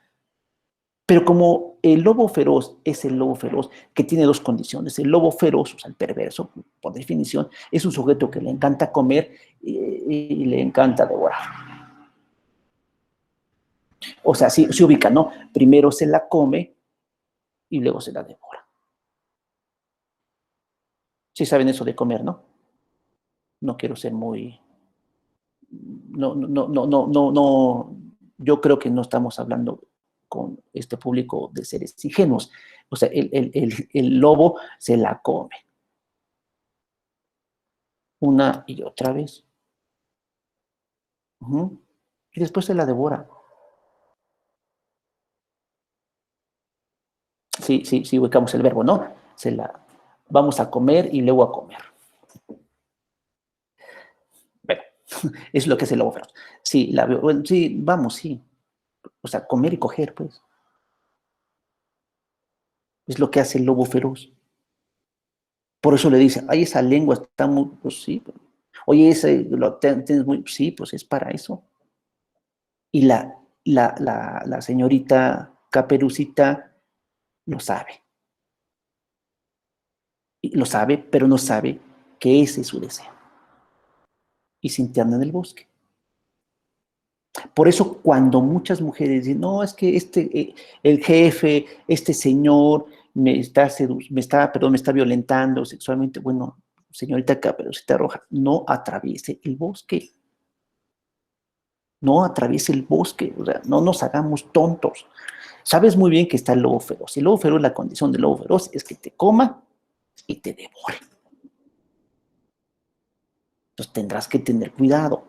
Pero como el lobo feroz es el lobo feroz que tiene dos condiciones, el lobo feroz, o sea, el perverso, por definición, es un sujeto que le encanta comer y le encanta devorar. O sea, sí, se ubica, ¿no? Primero se la come y luego se la devora. Sí saben eso de comer, ¿no? No quiero ser muy... No, yo creo que no estamos hablando con este público de seres ingenuos. O sea, el lobo se la come una y otra vez. Uh-huh. Y después se la devora. Sí, ubicamos el verbo, ¿no? Vamos a comer y luego a comer. Bueno, es lo que es el lobo feroz. Sí, bueno, sí, vamos, sí. O sea, comer y coger, pues. Es lo que hace el lobo feroz. Por eso le dice, ay, esa lengua está muy, pues sí. Oye, ese lo tienes muy, sí, pues es para eso. Y la señorita Caperucita lo sabe. Y lo sabe, pero no sabe que ese es su deseo. Y se interna en el bosque. Por eso cuando muchas mujeres dicen, no, es que el jefe, este señor me está violentando sexualmente, bueno, señorita Caperucita Roja, no atraviese el bosque, no atraviese el bosque, o sea, no nos hagamos tontos. Sabes muy bien que está el lobo feroz. El lobo feroz, la condición del lobo feroz es que te coma y te devore. Entonces tendrás que tener cuidado.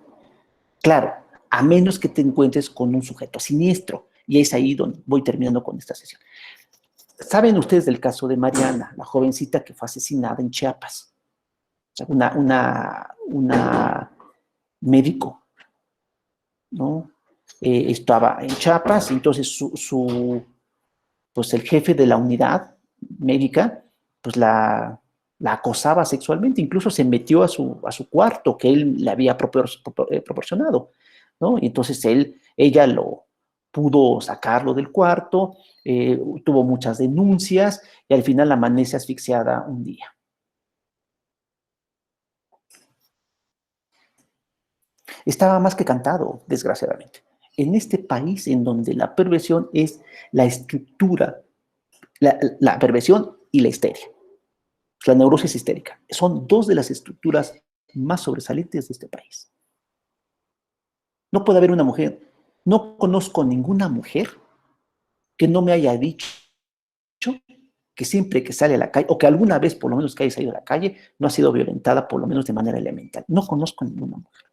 Claro, a menos que te encuentres con un sujeto siniestro. Y es ahí donde voy terminando con esta sesión. ¿Saben ustedes del caso de Mariana, la jovencita que fue asesinada en Chiapas? O sea, una médico, ¿no? Estaba en Chiapas, entonces pues el jefe de la unidad médica, pues la acosaba sexualmente, incluso se metió a su cuarto que él le había proporcionado, ¿no? Y entonces ella lo pudo sacarlo del cuarto, tuvo muchas denuncias y al final amanece asfixiada un día. Estaba más que cantado, desgraciadamente. En este país en donde la perversión es la estructura, la perversión y la histeria, la neurosis histérica, son dos de las estructuras más sobresalientes de este país. No puede haber una mujer, no conozco ninguna mujer que no me haya dicho que siempre que sale a la calle, o que alguna vez por lo menos que haya salido a la calle, no ha sido violentada por lo menos de manera elemental. No conozco ninguna mujer.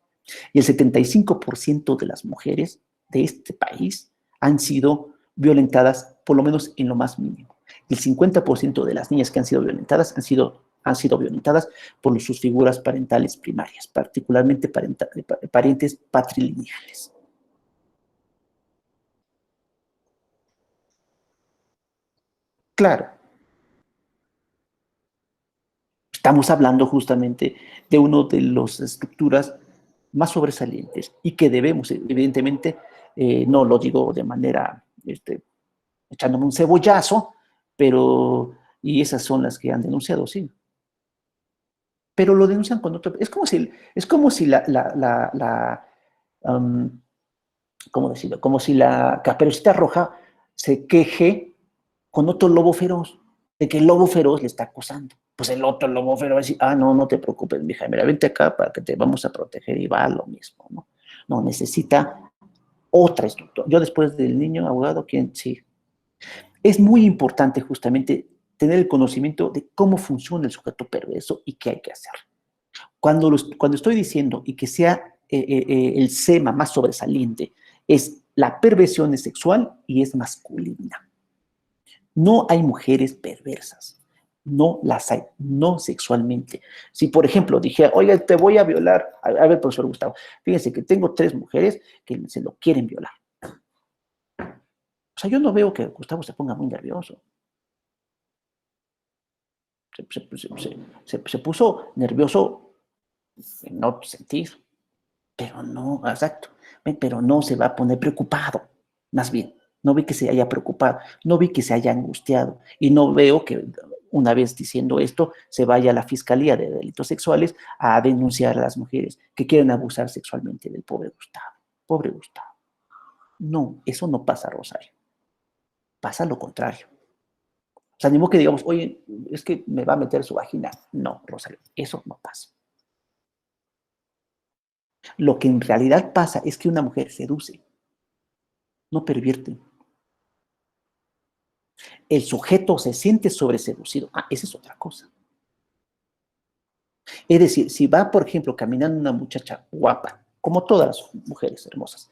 Y el 75% de las mujeres de este país han sido violentadas por lo menos en lo más mínimo. El 50% de las niñas que han sido violentadas han sido violentadas por sus figuras parentales primarias, particularmente parientes patrilineales. Claro, estamos hablando justamente de una de las estructuras más sobresalientes y que debemos, evidentemente, no lo digo de manera echándome un cebollazo, y esas son las que han denunciado, sí. Pero lo denuncian con otro, es como si um, ¿cómo decirlo? Como si la Caperucita Roja se queje con otro lobo feroz, de que el lobo feroz le está acosando. Pues el otro lobo feroz va a decir, no te preocupes, mija, mira, vente acá para que te vamos a proteger y va a lo mismo, ¿no? No, necesita otra estructura. Yo después del niño abogado, ¿quién? Sí. Es muy importante justamente tener el conocimiento de cómo funciona el sujeto perverso y qué hay que hacer. Cuando estoy diciendo y que sea el SEMA más sobresaliente, es la perversión es sexual y es masculina. No hay mujeres perversas, no las hay, no sexualmente. Si, por ejemplo, dije, oiga, te voy a violar, a ver, profesor Gustavo, fíjense que tengo 3 mujeres que se lo quieren violar. O sea, yo no veo que Gustavo se ponga muy nervioso. Se puso nervioso en otro sentido, pero no, exacto, pero no se va a poner preocupado, más bien, no vi que se haya preocupado, no vi que se haya angustiado, y no veo que una vez diciendo esto, se vaya a la Fiscalía de Delitos Sexuales a denunciar a las mujeres que quieren abusar sexualmente del pobre Gustavo. Pobre Gustavo. No, eso no pasa, Rosario. Pasa lo contrario. O sea, ni modo que digamos, oye, es que me va a meter su vagina. No, Rosario, eso no pasa. Lo que en realidad pasa es que una mujer seduce, no pervierte. El sujeto se siente sobreseducido. Ah, esa es otra cosa. Es decir, si va, por ejemplo, caminando una muchacha guapa, como todas las mujeres hermosas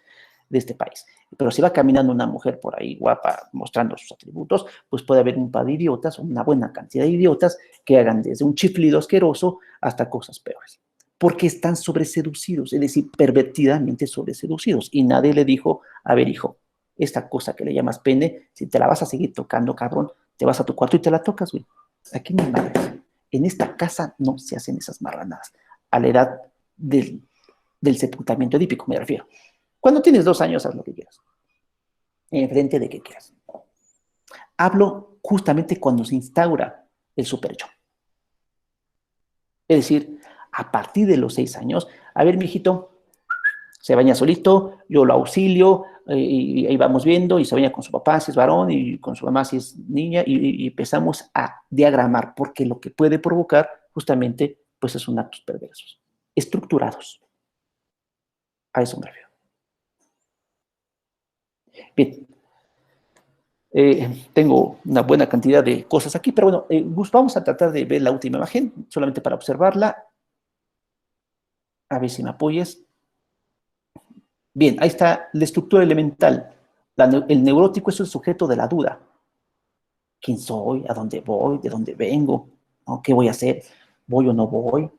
de este país, pero si va caminando una mujer por ahí guapa, mostrando sus atributos, pues puede haber un par de idiotas, o una buena cantidad de idiotas, que hagan desde un chiflido asqueroso hasta cosas peores. Porque están sobreseducidos, es decir, pervertidamente sobreseducidos. Y nadie le dijo, a ver, hijo, esta cosa que le llamas pene, si te la vas a seguir tocando, cabrón, te vas a tu cuarto y te la tocas, güey. Aquí no hay madres. En esta casa no se hacen esas marranadas. A la edad del sepultamiento edípico, me refiero. Cuando tienes 2 años, haz lo que quieras. Enfrente de que quieras. Hablo justamente cuando se instaura el superyo. Es decir, a partir de los 6 años, a ver, mijito, se baña solito, yo lo auxilio, y ahí vamos viendo, y se baña con su papá si es varón, y con su mamá si es niña, y empezamos a diagramar, porque lo que puede provocar justamente, pues son actos perversos, estructurados. A eso me refiero. Bien, tengo una buena cantidad de cosas aquí, pero bueno, vamos a tratar de ver la última imagen, solamente para observarla. A ver si me apoyes. Bien, ahí está la estructura elemental. El neurótico es el sujeto de la duda. ¿Quién soy? ¿A dónde voy? ¿De dónde vengo? ¿No? ¿Qué voy a hacer? ¿Voy o no voy?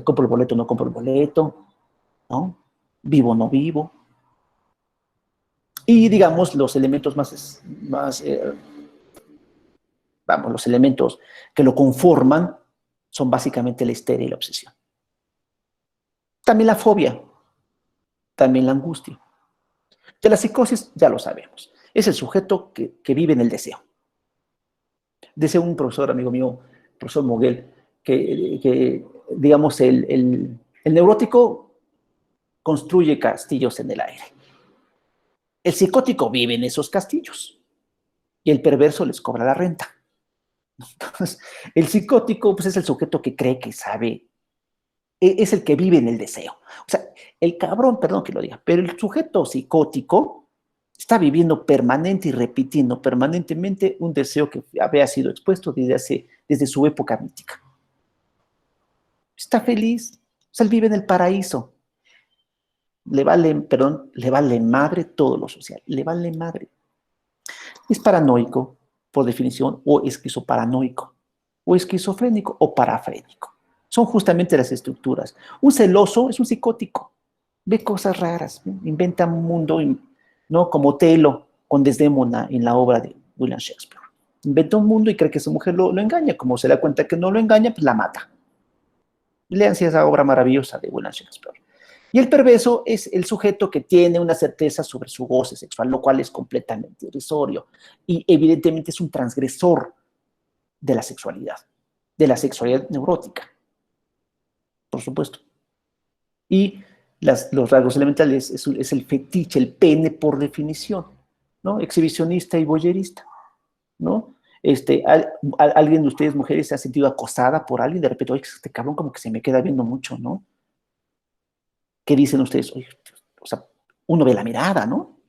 ¿Compro el boleto o no compro el boleto? ¿No? ¿Vivo o no vivo? Y digamos, los elementos vamos, los elementos que lo conforman son básicamente la histeria y la obsesión. También la fobia, también la angustia. De la psicosis ya lo sabemos. Es el sujeto que vive en el deseo. Decía un profesor, amigo mío, profesor Moguel, que digamos, el neurótico construye castillos en el aire. El psicótico vive en esos castillos y el perverso les cobra la renta. Entonces, el psicótico pues, es el sujeto que cree que sabe, es el que vive en el deseo. O sea, el cabrón, perdón que lo diga, pero el sujeto psicótico está viviendo permanente y repitiendo permanentemente un deseo que había sido expuesto desde su época mítica. Está feliz, o sea, él vive en el paraíso. Le vale madre todo lo social, le vale madre. Es paranoico, por definición, o esquizoparanoico, o esquizofrénico, o parafrénico. Son justamente las estructuras. Un celoso es un psicótico, ve cosas raras, inventa un mundo, ¿no? Como Otelo con Desdémona en la obra de William Shakespeare. Inventa un mundo y cree que su mujer lo engaña. Como se da cuenta que no lo engaña, pues la mata. Léanse esa obra maravillosa de William Shakespeare. Y el perverso es el sujeto que tiene una certeza sobre su goce sexual, lo cual es completamente irrisorio. Y evidentemente es un transgresor de la sexualidad neurótica, por supuesto. Y los rasgos elementales es el fetiche, el pene por definición, ¿no? Exhibicionista y voyerista, ¿no? Alguien de ustedes, mujeres, se ha sentido acosada por alguien, de repente, oye, este cabrón como que se me queda viendo mucho, ¿no? ¿Qué dicen ustedes? Oye, o sea, uno ve la mirada, ¿no?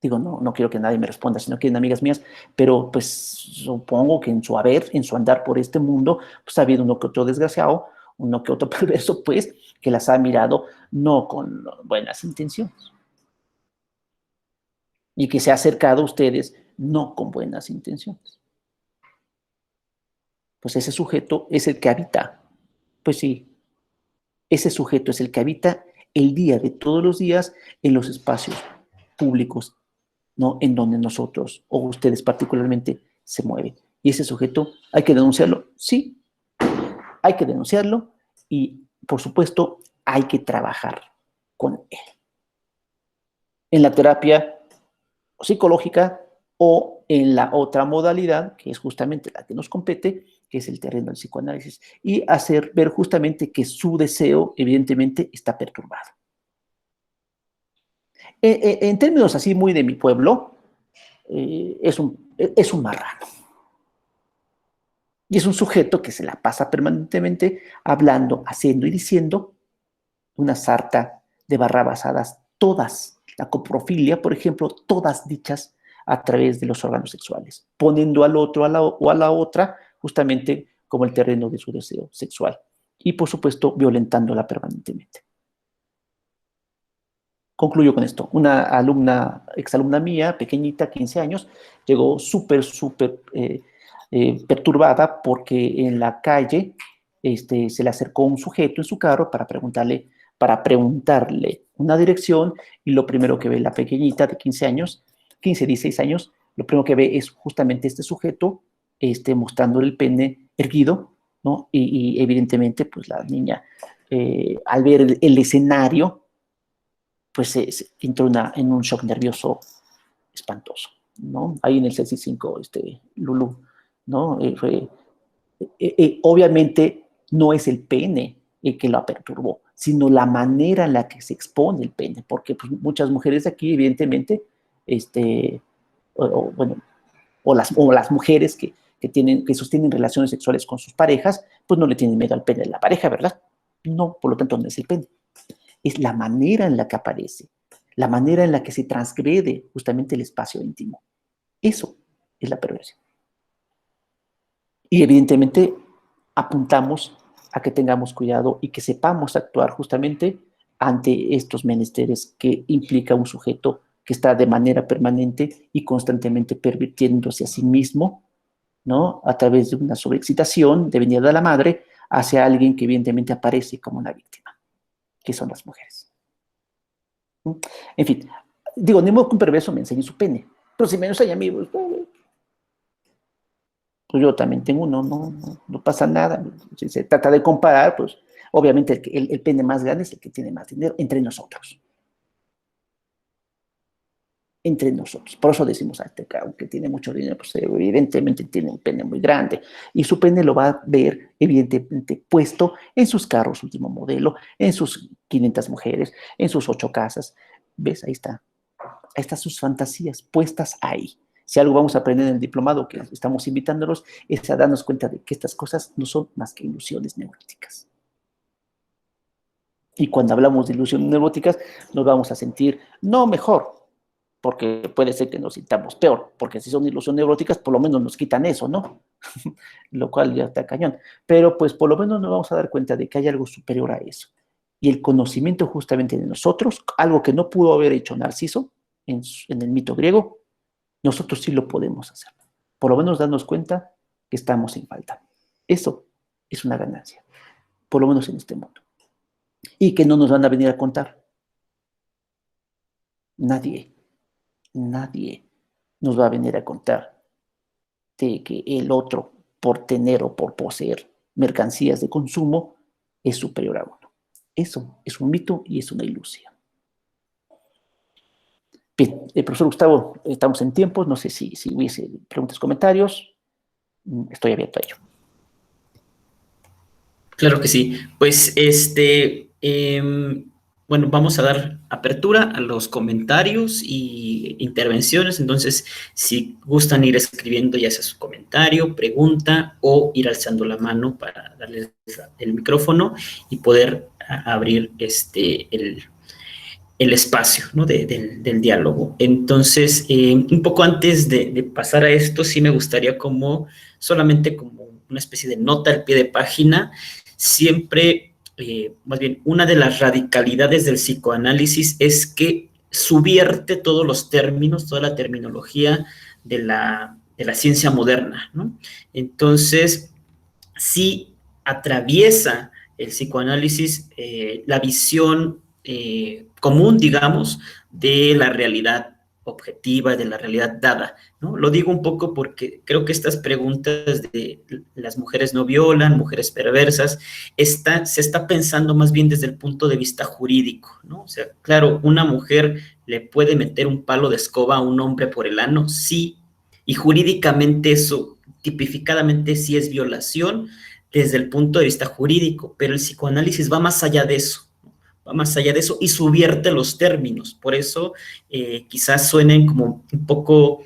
Digo, no quiero que nadie me responda, si no quieren amigas mías, pero pues supongo que en su andar por este mundo, pues ha habido uno que otro desgraciado, uno que otro perverso, pues, que las ha mirado no con buenas intenciones y que se ha acercado a ustedes no con buenas intenciones. Pues ese sujeto es el que habita, pues sí, ese sujeto es el que habita el día de todos los días en los espacios públicos, ¿no? En donde nosotros, o ustedes particularmente, se mueven. Y ese sujeto, ¿hay que denunciarlo? Sí, hay que denunciarlo y, por supuesto, hay que trabajar con él. En la terapia psicológica o en la otra modalidad, que es justamente la que nos compete, que es el terreno del psicoanálisis, y hacer ver justamente que su deseo, evidentemente, está perturbado. En términos así muy de mi pueblo, es es un marrano. Y es un sujeto que se la pasa permanentemente hablando, haciendo y diciendo una sarta de barrabasadas, todas, la coprofilia, por ejemplo, todas dichas a través de los órganos sexuales, poniendo al otro o a la otra justamente como el terreno de su deseo sexual. Y, por supuesto, violentándola permanentemente. Concluyo con esto. Una alumna, exalumna mía, pequeñita, 15 años, llegó súper perturbada porque en la calle se le acercó un sujeto en su carro para preguntarle una dirección, y lo primero que ve la pequeñita de 15 años, 15, 16 años, lo primero que ve es justamente este sujeto mostrando el pene erguido, ¿no? Y evidentemente, pues la niña, al ver el escenario, pues entró en un shock nervioso espantoso, ¿no? Ahí en el CSI-5, Lulú, ¿no? Obviamente no es el pene el que la perturbó, sino la manera en la que se expone el pene, porque pues, muchas mujeres de aquí, evidentemente, bueno, o las mujeres que sostienen relaciones sexuales con sus parejas, pues no le tienen miedo al pene de la pareja, ¿verdad? No, por lo tanto no es el pene. Es la manera en la que aparece, la manera en la que se transgrede justamente el espacio íntimo. Eso es la perversión. Y evidentemente apuntamos a que tengamos cuidado y que sepamos actuar justamente ante estos menesteres que implica un sujeto que está de manera permanente y constantemente pervirtiéndose a sí mismo, ¿no? A través de una sobreexcitación devenida de la madre hacia alguien que evidentemente aparece como una víctima, que son las mujeres. En fin, digo, ni modo que un perverso me enseñe su pene, pero si me lo enseña a mí, pues yo también tengo uno, no pasa nada. Si se trata de comparar, pues obviamente el pene más grande es el que tiene más dinero entre nosotros. Entre nosotros. Por eso decimos, aunque tiene mucho dinero, pues evidentemente tiene un pene muy grande. Y su pene lo va a ver, evidentemente, puesto en sus carros último modelo, en sus 500 mujeres, en sus 8 casas. ¿Ves? Ahí está. Ahí están sus fantasías puestas ahí. Si algo vamos a aprender en el diplomado que estamos invitándolos, es a darnos cuenta de que estas cosas no son más que ilusiones neuróticas. Y cuando hablamos de ilusiones neuróticas, nos vamos a sentir no mejor, porque puede ser que nos sintamos peor, porque si son ilusiones neuróticas, por lo menos nos quitan eso, ¿no? Lo cual ya está cañón. Pero pues por lo menos nos vamos a dar cuenta de que hay algo superior a eso. Y el conocimiento justamente de nosotros, algo que no pudo haber hecho Narciso en el mito griego, nosotros sí lo podemos hacer. Por lo menos darnos cuenta que estamos sin falta. Eso es una ganancia, por lo menos en este mundo. Y que no nos van a venir a contar. Nadie nos va a venir a contar de que el otro, por tener o por poseer mercancías de consumo, es superior a uno. Eso es un mito y es una ilusión. Bien, profesor Gustavo, estamos en tiempos, no sé si hubiese preguntas, comentarios, estoy abierto a ello. Claro que sí. Pues bueno, vamos a dar apertura a los comentarios y intervenciones. Entonces, si gustan ir escribiendo ya sea su comentario, pregunta o ir alzando la mano para darles el micrófono y poder abrir el espacio, ¿no? del diálogo. Entonces, un poco antes de pasar a esto, sí me gustaría solamente como una especie de nota al pie de página, siempre, más bien, una de las radicalidades del psicoanálisis es que subvierte todos los términos, toda la terminología de la ciencia moderna, ¿no? Entonces, sí atraviesa el psicoanálisis la visión común, digamos, de la realidad objetiva, de la realidad dada, ¿no? Lo digo un poco porque creo que estas preguntas de las mujeres no violan, mujeres perversas, se está pensando más bien desde el punto de vista jurídico, ¿no? O sea, claro, una mujer le puede meter un palo de escoba a un hombre por el ano, sí, y jurídicamente eso, tipificadamente sí es violación desde el punto de vista jurídico, pero el psicoanálisis va más allá de eso. Va más allá de eso y subvierte los términos. Por eso quizás suenen como un poco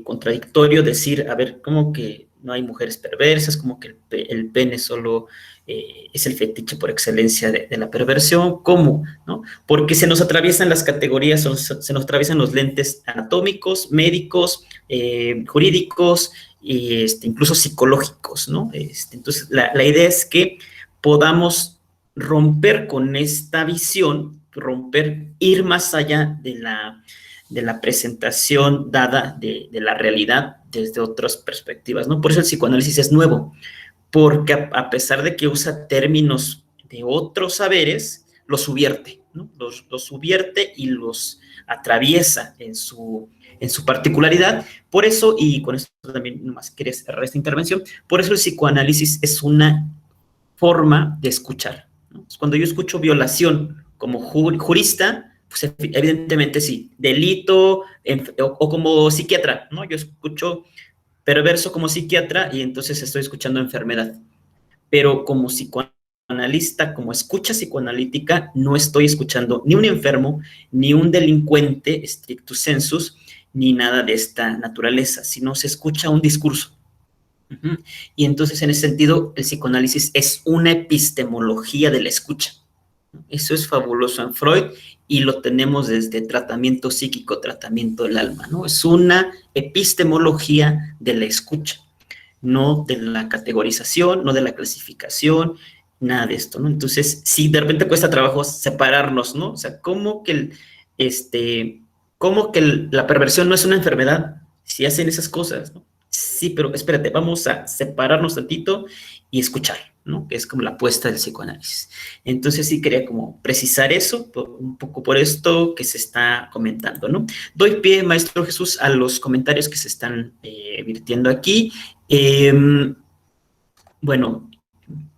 contradictorio decir, a ver, ¿cómo que no hay mujeres perversas? ¿Cómo que el pene solo es el fetiche por excelencia de la perversión? ¿Cómo? ¿No? Porque se nos atraviesan las categorías, se nos atraviesan los lentes anatómicos, médicos, jurídicos y incluso psicológicos, ¿no? Entonces, la idea es que podamos romper con esta visión, ir más allá de la presentación dada de la realidad desde otras perspectivas, ¿no? Por eso el psicoanálisis es nuevo, porque a pesar de que usa términos de otros saberes, los subvierte, ¿no? Los subvierte y los atraviesa en su particularidad. Por eso, y con esto también nomás quería cerrar esta intervención, por eso el psicoanálisis es una forma de escuchar, ¿no? Cuando yo escucho violación como jurista, pues evidentemente sí, delito, o como psiquiatra, ¿no? Yo escucho perverso como psiquiatra y entonces estoy escuchando enfermedad. Pero como psicoanalista, como escucha psicoanalítica, no estoy escuchando ni un enfermo, ni un delincuente, stricto sensus, ni nada de esta naturaleza, sino se escucha un discurso. Y entonces, en ese sentido, el psicoanálisis es una epistemología de la escucha. Eso es fabuloso en Freud y lo tenemos desde tratamiento psíquico, tratamiento del alma, ¿no? Es una epistemología de la escucha, no de la categorización, no de la clasificación, nada de esto, ¿no? Entonces, sí, de repente cuesta trabajo separarnos, ¿no? O sea, ¿cómo que la perversión no es una enfermedad si hacen esas cosas, ¿no? Sí, pero espérate, vamos a separarnos tantito y escuchar, ¿no? Que es como la apuesta del psicoanálisis. Entonces sí quería como precisar eso, un poco por esto que se está comentando, ¿no? Doy pie, Maestro Jesús, a los comentarios que se están virtiendo aquí. Bueno,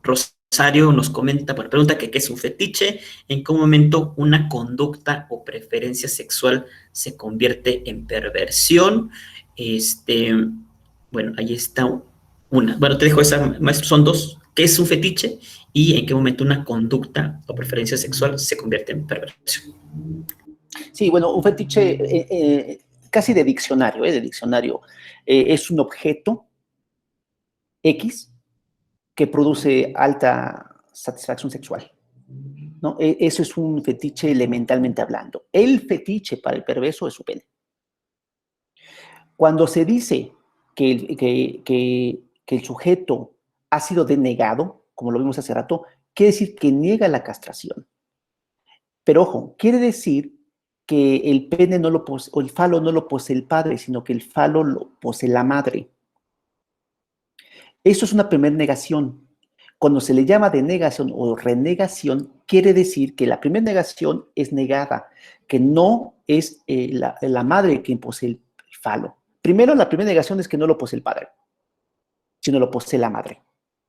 Rosario nos comenta, bueno, pregunta que qué es un fetiche, en qué momento una conducta o preferencia sexual se convierte en perversión. Bueno, ahí está una. Bueno, te dejo esa, maestro, son dos. ¿Qué es un fetiche? Y en qué momento una conducta o preferencia sexual se convierte en perversión. Sí, bueno, un fetiche casi de diccionario, es un objeto X que produce alta satisfacción sexual, ¿no? Eso es un fetiche elementalmente hablando. El fetiche para el perverso es su pene. Cuando se dice que el sujeto ha sido denegado, como lo vimos hace rato, quiere decir que niega la castración. Pero ojo, quiere decir que el pene no lo posee, o el falo no lo posee el padre, sino que el falo lo posee la madre. Eso es una primera negación. Cuando se le llama denegación o renegación, quiere decir que la primera negación es negada, que no es la madre quien posee el falo. Primero, la primera negación es que no lo posee el padre, sino lo posee la madre.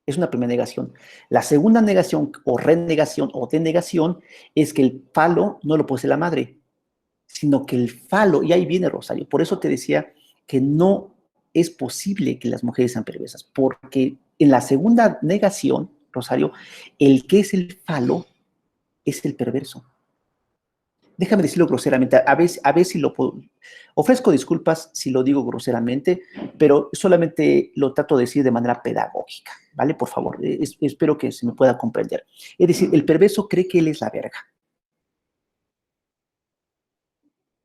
Es una primera negación. La segunda negación o renegación o denegación es que el falo no lo posee la madre, sino que el falo, y ahí viene Rosario, por eso te decía que no es posible que las mujeres sean perversas, porque en la segunda negación, Rosario, el que es el falo es el perverso. Déjame decirlo groseramente, a ver si lo puedo. Ofrezco disculpas si lo digo groseramente, pero solamente lo trato de decir de manera pedagógica, ¿vale? Por favor, espero que se me pueda comprender. Es decir, el perverso cree que él es la verga.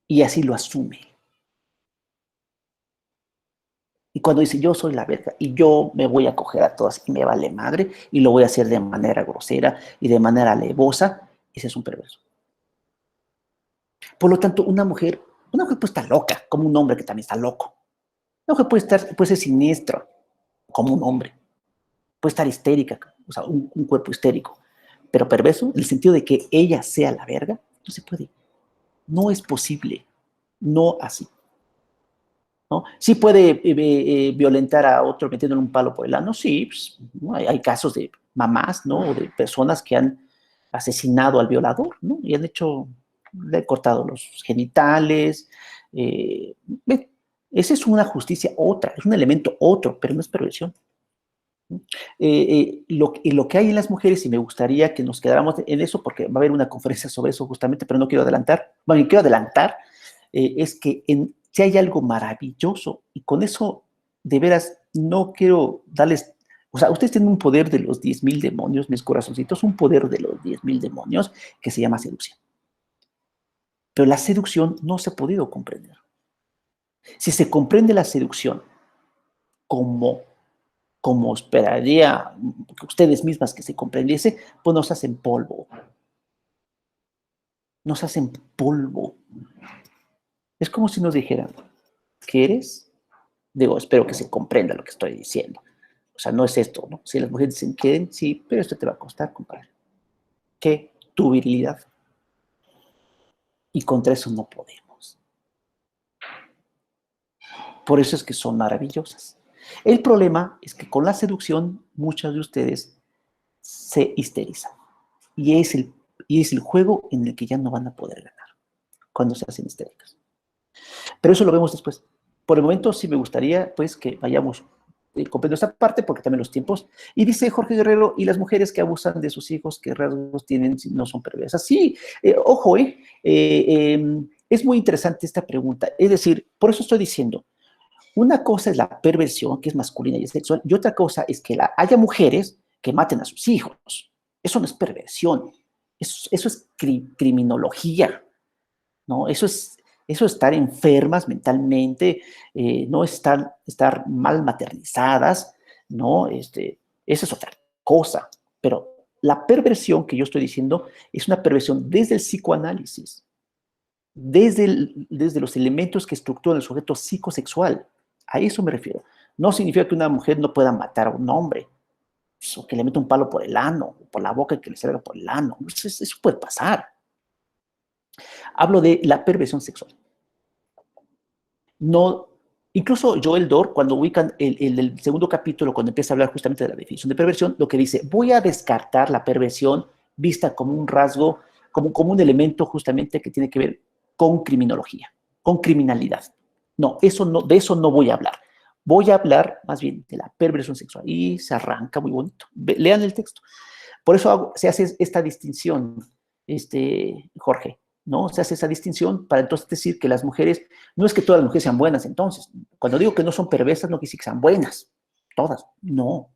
Y así lo asume. Y cuando dice, yo soy la verga y yo me voy a coger a todas y me vale madre y lo voy a hacer de manera grosera y de manera alevosa, ese es un perverso. Por lo tanto, una mujer puede estar loca, como un hombre que también está loco. Una mujer puede ser siniestra, como un hombre. Puede estar histérica, o sea, un cuerpo histérico. Pero perverso, en el sentido de que ella sea la verga, no se puede. No es posible. No así. ¿No? Sí puede violentar a otro metiéndole un palo por el ano, sí, pues, ¿no? Hay casos de mamás, ¿no? O de personas que han asesinado al violador, ¿no? Y han hecho, le han cortado los genitales. Esa es una justicia otra, es un elemento otro, pero no es perversión. Lo que hay en las mujeres, y me gustaría que nos quedáramos en eso, porque va a haber una conferencia sobre eso justamente, pero no quiero adelantar, bueno, quiero adelantar, es que si hay algo maravilloso, y con eso, de veras, no quiero darles, o sea, ustedes tienen un poder de los 10,000 demonios, mis corazoncitos, un poder de los 10,000 demonios que se llama seducción. Pero la seducción no se ha podido comprender. Si se comprende la seducción como esperaría ustedes mismas que se comprendiese, pues nos hacen polvo. Nos hacen polvo. Es como si nos dijeran, ¿quieres? Digo, espero que se comprenda lo que estoy diciendo. O sea, no es esto, ¿no? Si las mujeres dicen, ¿quieren? Sí, pero esto te va a costar, compadre. ¿Qué? Tu virilidad. Y contra eso no podemos. Por eso es que son maravillosas. El problema es que con la seducción muchas de ustedes se histerizan. Y es el juego en el que ya no van a poder ganar cuando se hacen histéricas. Pero eso lo vemos después. Por el momento sí me gustaría pues que vayamos comprendiendo esta parte porque también los tiempos. Y dice Jorge Guerrero, y las mujeres que abusan de sus hijos, ¿qué rasgos tienen si no son perversas? Sí, ojo, es muy interesante esta pregunta. Es decir, por eso estoy diciendo, una cosa es la perversión, que es masculina y es sexual, y otra cosa es que haya mujeres que maten a sus hijos. Eso no es perversión, eso es criminología, ¿no? Eso es estar enfermas mentalmente, no estar mal maternizadas, ¿no? Esa es otra cosa. Pero la perversión que yo estoy diciendo es una perversión desde el psicoanálisis, desde los elementos que estructuran el sujeto psicosexual. A eso me refiero. No significa que una mujer no pueda matar a un hombre, o que le meta un palo por el ano, o por la boca y que le salga por el ano. Eso puede pasar. Hablo de la perversión sexual. No, incluso Joel Dor, cuando ubican el segundo capítulo, cuando empieza a hablar justamente de la definición de perversión, lo que dice, voy a descartar la perversión vista como un rasgo, como un elemento justamente que tiene que ver con criminología, con criminalidad. No, de eso no voy a hablar. Voy a hablar más bien de la perversión sexual. Y se arranca muy bonito. Lean el texto. Por eso se hace esta distinción, Jorge, ¿no? Se hace esa distinción para entonces decir que las mujeres, no es que todas las mujeres sean buenas entonces. Cuando digo que no son perversas, no quiere decir que sean buenas. Todas. No.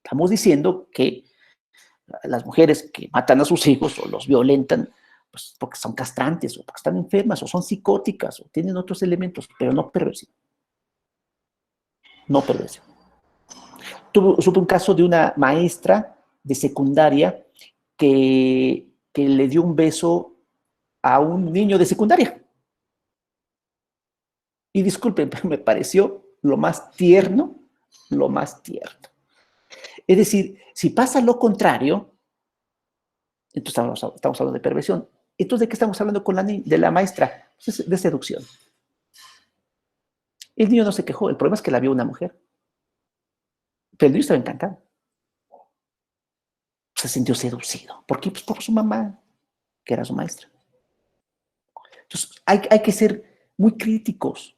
Estamos diciendo que las mujeres que matan a sus hijos o los violentan, pues porque son castrantes, o porque están enfermas, o son psicóticas, o tienen otros elementos, pero no perversión. No perversión. Supe un caso de una maestra de secundaria que le dio un beso a un niño de secundaria. Y disculpen, pero me pareció lo más tierno, lo más tierno. Es decir, si pasa lo contrario, entonces estamos hablando de perversión. Entonces, ¿de qué estamos hablando de la maestra? Pues de seducción. El niño no se quejó, el problema es que la vio una mujer. Pero el niño estaba encantado. Se sintió seducido. ¿Por qué? Pues por su mamá, que era su maestra. Entonces, hay que ser muy críticos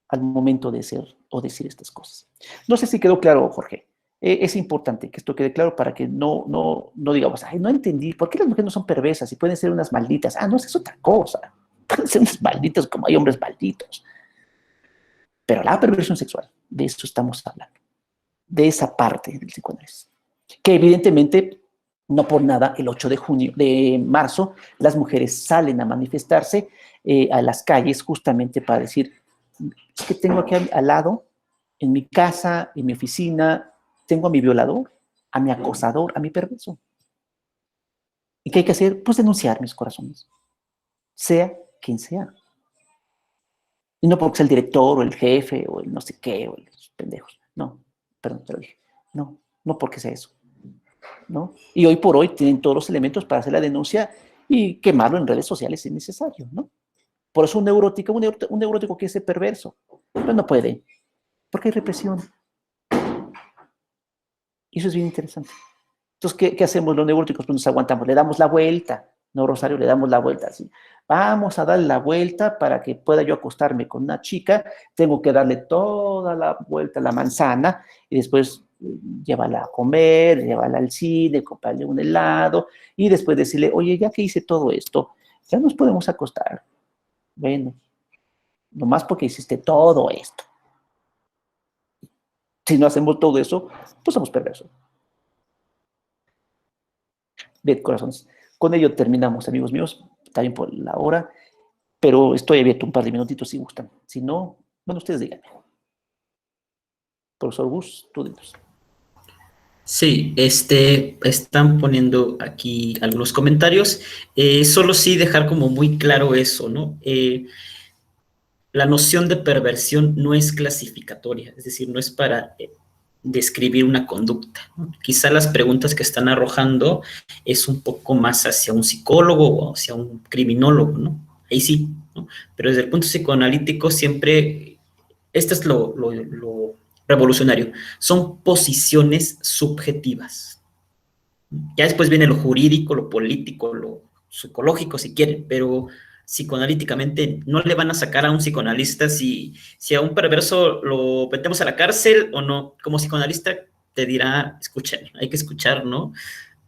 al momento de ser o decir estas cosas. No sé si quedó claro, Jorge. Es importante que esto quede claro para que no digamos, ay, no entendí, ¿por qué las mujeres no son perversas y pueden ser unas malditas? Ah, no, esa es otra cosa. Pueden ser unas malditas como hay hombres malditos. Pero la perversión sexual, de eso estamos hablando. De esa parte del psicoanálisis. Que evidentemente, no por nada, el 8 de marzo, las mujeres salen a manifestarse a las calles justamente para decir, es que tengo aquí al lado, en mi casa, en mi oficina, tengo a mi violador, a mi acosador, a mi perverso. ¿Y qué hay que hacer? Pues denunciar, mis corazones. Sea quien sea. Y no porque sea el director, o el jefe, o el no sé qué, o los pendejos. No, perdón, te lo dije. No porque sea eso. ¿No? Y hoy por hoy tienen todos los elementos para hacer la denuncia y quemarlo en redes sociales si es necesario, ¿no? Por eso un neurótico quiere ser perverso, pero no puede, porque hay represión. Y eso es bien interesante. Entonces, ¿qué hacemos los neuróticos? Pues nos aguantamos, le damos la vuelta, ¿no, Rosario? Le damos la vuelta, así. Vamos a darle la vuelta para que pueda yo acostarme con una chica, tengo que darle toda la vuelta a la manzana y después llévala a comer, llévala al cine, comprarle un helado y después decirle, oye, ya que hice todo esto, ya nos podemos acostar. Bueno, nomás porque hiciste todo esto. Si no hacemos todo eso, pues somos perversos. Bien, corazones. Con ello terminamos, amigos míos, también por la hora, pero estoy abierto un par de minutitos si gustan. Si no, bueno, ustedes díganme. Profesor Gus, tú dinos. Sí, están poniendo aquí algunos comentarios. Solo sí dejar como muy claro eso, ¿no? La noción de perversión no es clasificatoria, es decir, no es para describir una conducta, ¿no? Quizá las preguntas que están arrojando es un poco más hacia un psicólogo o hacia un criminólogo, ¿no? Ahí sí, ¿no? Pero desde el punto psicoanalítico siempre, esto es lo revolucionario, son posiciones subjetivas. Ya después viene lo jurídico, lo político, lo psicológico, si quieren, pero psicoanalíticamente no le van a sacar a un psicoanalista si a un perverso lo metemos a la cárcel o no. Como psicoanalista te dirá, escuchen, hay que escuchar, ¿no?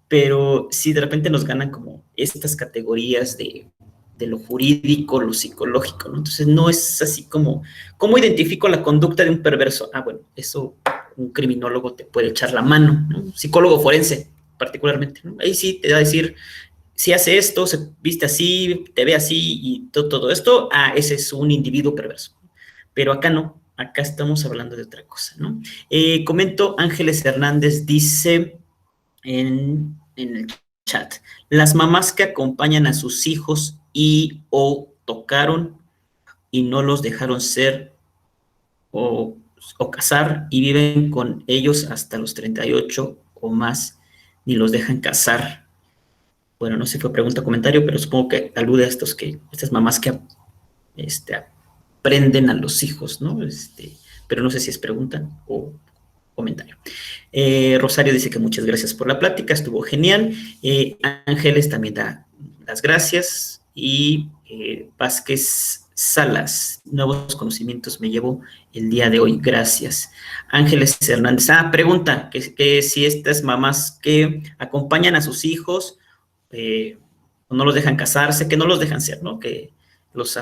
Pero si de repente nos ganan como estas categorías de lo jurídico, lo psicológico, ¿no? Entonces no es así como, ¿cómo identifico la conducta de un perverso? Ah, bueno, eso un criminólogo te puede echar la mano, ¿no? Un psicólogo forense, particularmente, ¿no? Ahí sí te va a decir, si hace esto, se viste así, te ve así y todo esto, ah, ese es un individuo perverso. Pero acá no, acá estamos hablando de otra cosa, ¿no? Comento, Ángeles Hernández dice en el chat, las mamás que acompañan a sus hijos y o tocaron y no los dejaron ser o casar y viven con ellos hasta los 38 o más, ni los dejan casar. Bueno, no sé si fue pregunta o comentario, pero supongo que alude a estas mamás que aprenden a los hijos, ¿no? Pero no sé si es pregunta o comentario. Rosario dice que muchas gracias por la plática, estuvo genial. Ángeles también da las gracias. Y Vázquez Salas, nuevos conocimientos me llevo el día de hoy, gracias. Ángeles Hernández, pregunta, que si estas mamás que acompañan a sus hijos no los dejan casarse, que no los dejan ser, ¿no? Que los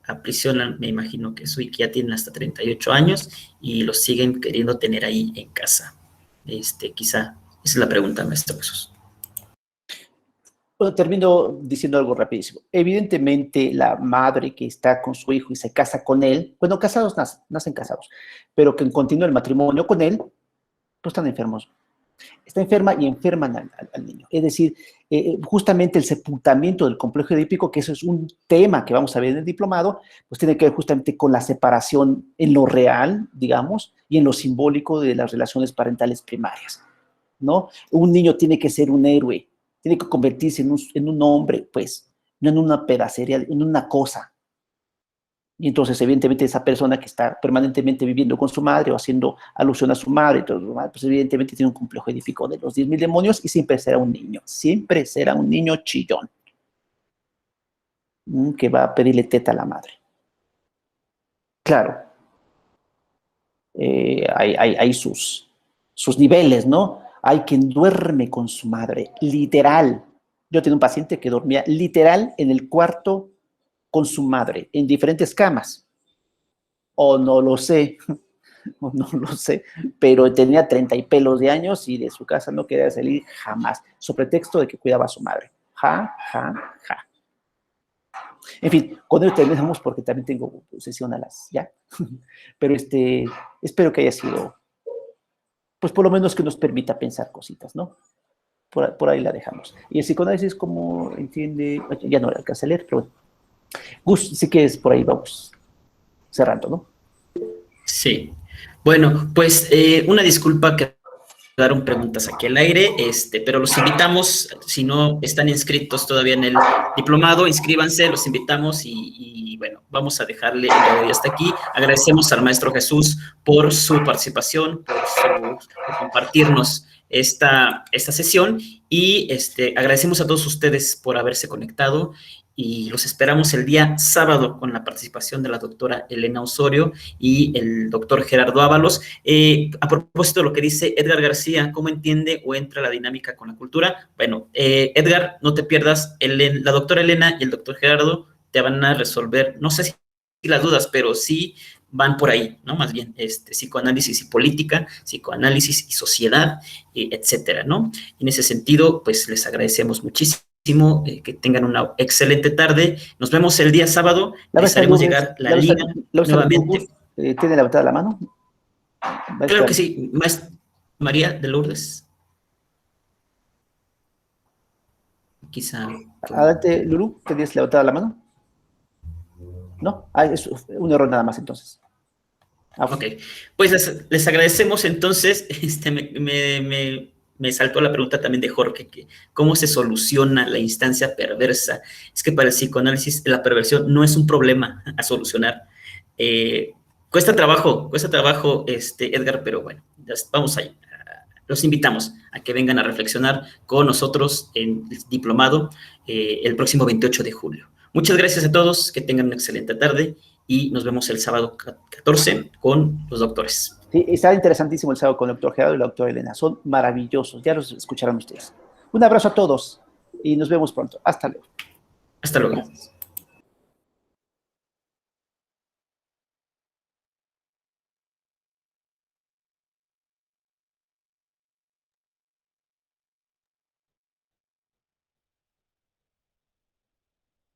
aprisionan, me imagino que eso, y que ya tienen hasta 38 años y los siguen queriendo tener ahí en casa. Quizá, esa es la pregunta, maestro Jesús. Bueno, termino diciendo algo rapidísimo. Evidentemente, la madre que está con su hijo y se casa con él, bueno, casados nacen casados, pero que continúa el matrimonio con él, pues están enfermos. Está enferma y enferman al niño. Es decir, justamente el sepultamiento del complejo edípico, que eso es un tema que vamos a ver en el diplomado, pues tiene que ver justamente con la separación en lo real, digamos, y en lo simbólico de las relaciones parentales primarias, ¿no? Un niño tiene que ser un héroe, tiene que convertirse en un hombre, pues, no en una pedacería, en una cosa. Y entonces, evidentemente, esa persona que está permanentemente viviendo con su madre o haciendo alusión a su madre, pues evidentemente tiene un complejo edípico de los 10.000 demonios y siempre será un niño chillón, que va a pedirle teta a la madre. Claro, hay sus niveles, ¿no? Hay quien duerme con su madre, literal. Yo tenía un paciente que dormía literal en el cuarto con su madre, en diferentes camas. O no lo sé, pero tenía 30 y pelos de años y de su casa no quería salir jamás, sobre pretexto de que cuidaba a su madre. Ja. En fin, con ello terminamos porque también tengo sesión a las ya. Pero espero que haya sido, pues por lo menos que nos permita pensar cositas, ¿no? Por ahí la dejamos. Y el psicoanálisis, como entiende, ya no le alcanza a leer, pero bueno. Gus, sí que es por ahí, vamos cerrando, ¿no? Sí. Bueno, pues una disculpa que quedaron preguntas aquí al aire, pero los invitamos, si no están inscritos todavía en el diplomado, inscríbanse, los invitamos y bueno, vamos a dejarle el día de hoy hasta aquí. Agradecemos al maestro Jesús por su participación, por compartirnos esta sesión y agradecemos a todos ustedes por haberse conectado y los esperamos el día sábado con la participación de la doctora Elena Osorio y el doctor Gerardo Ábalos. A propósito de lo que dice Edgar García, ¿cómo entiende o entra la dinámica con la cultura? Bueno, Edgar, no te pierdas, la doctora Elena y el doctor Gerardo te van a resolver, no sé si las dudas, pero sí van por ahí, ¿no? Más bien, psicoanálisis y política, psicoanálisis y sociedad, etcétera, ¿no? En ese sentido, pues les agradecemos muchísimo, que tengan una excelente tarde. Nos vemos el día sábado, les haremos llegar la liga nuevamente. ¿Tiene levantada la mano? Claro que sí, María de Lourdes. Quizá. Adelante, Lulú, ¿tenías levantada la mano? ¿No? Es un error nada más, entonces. Ok, pues les agradecemos entonces. Me saltó la pregunta también de Jorge, que cómo se soluciona la instancia perversa. Es que para el psicoanálisis la perversión no es un problema a solucionar. Cuesta trabajo, Edgar, pero bueno, vamos allá. Los invitamos a que vengan a reflexionar con nosotros en el diplomado el próximo 28 de julio. Muchas gracias a todos, que tengan una excelente tarde y nos vemos el sábado 14 con los doctores. Sí, está interesantísimo el sábado con el doctor Gerardo y la doctora Elena. Son maravillosos, ya los escucharán ustedes. Un abrazo a todos y nos vemos pronto. Hasta luego. Hasta luego. Gracias.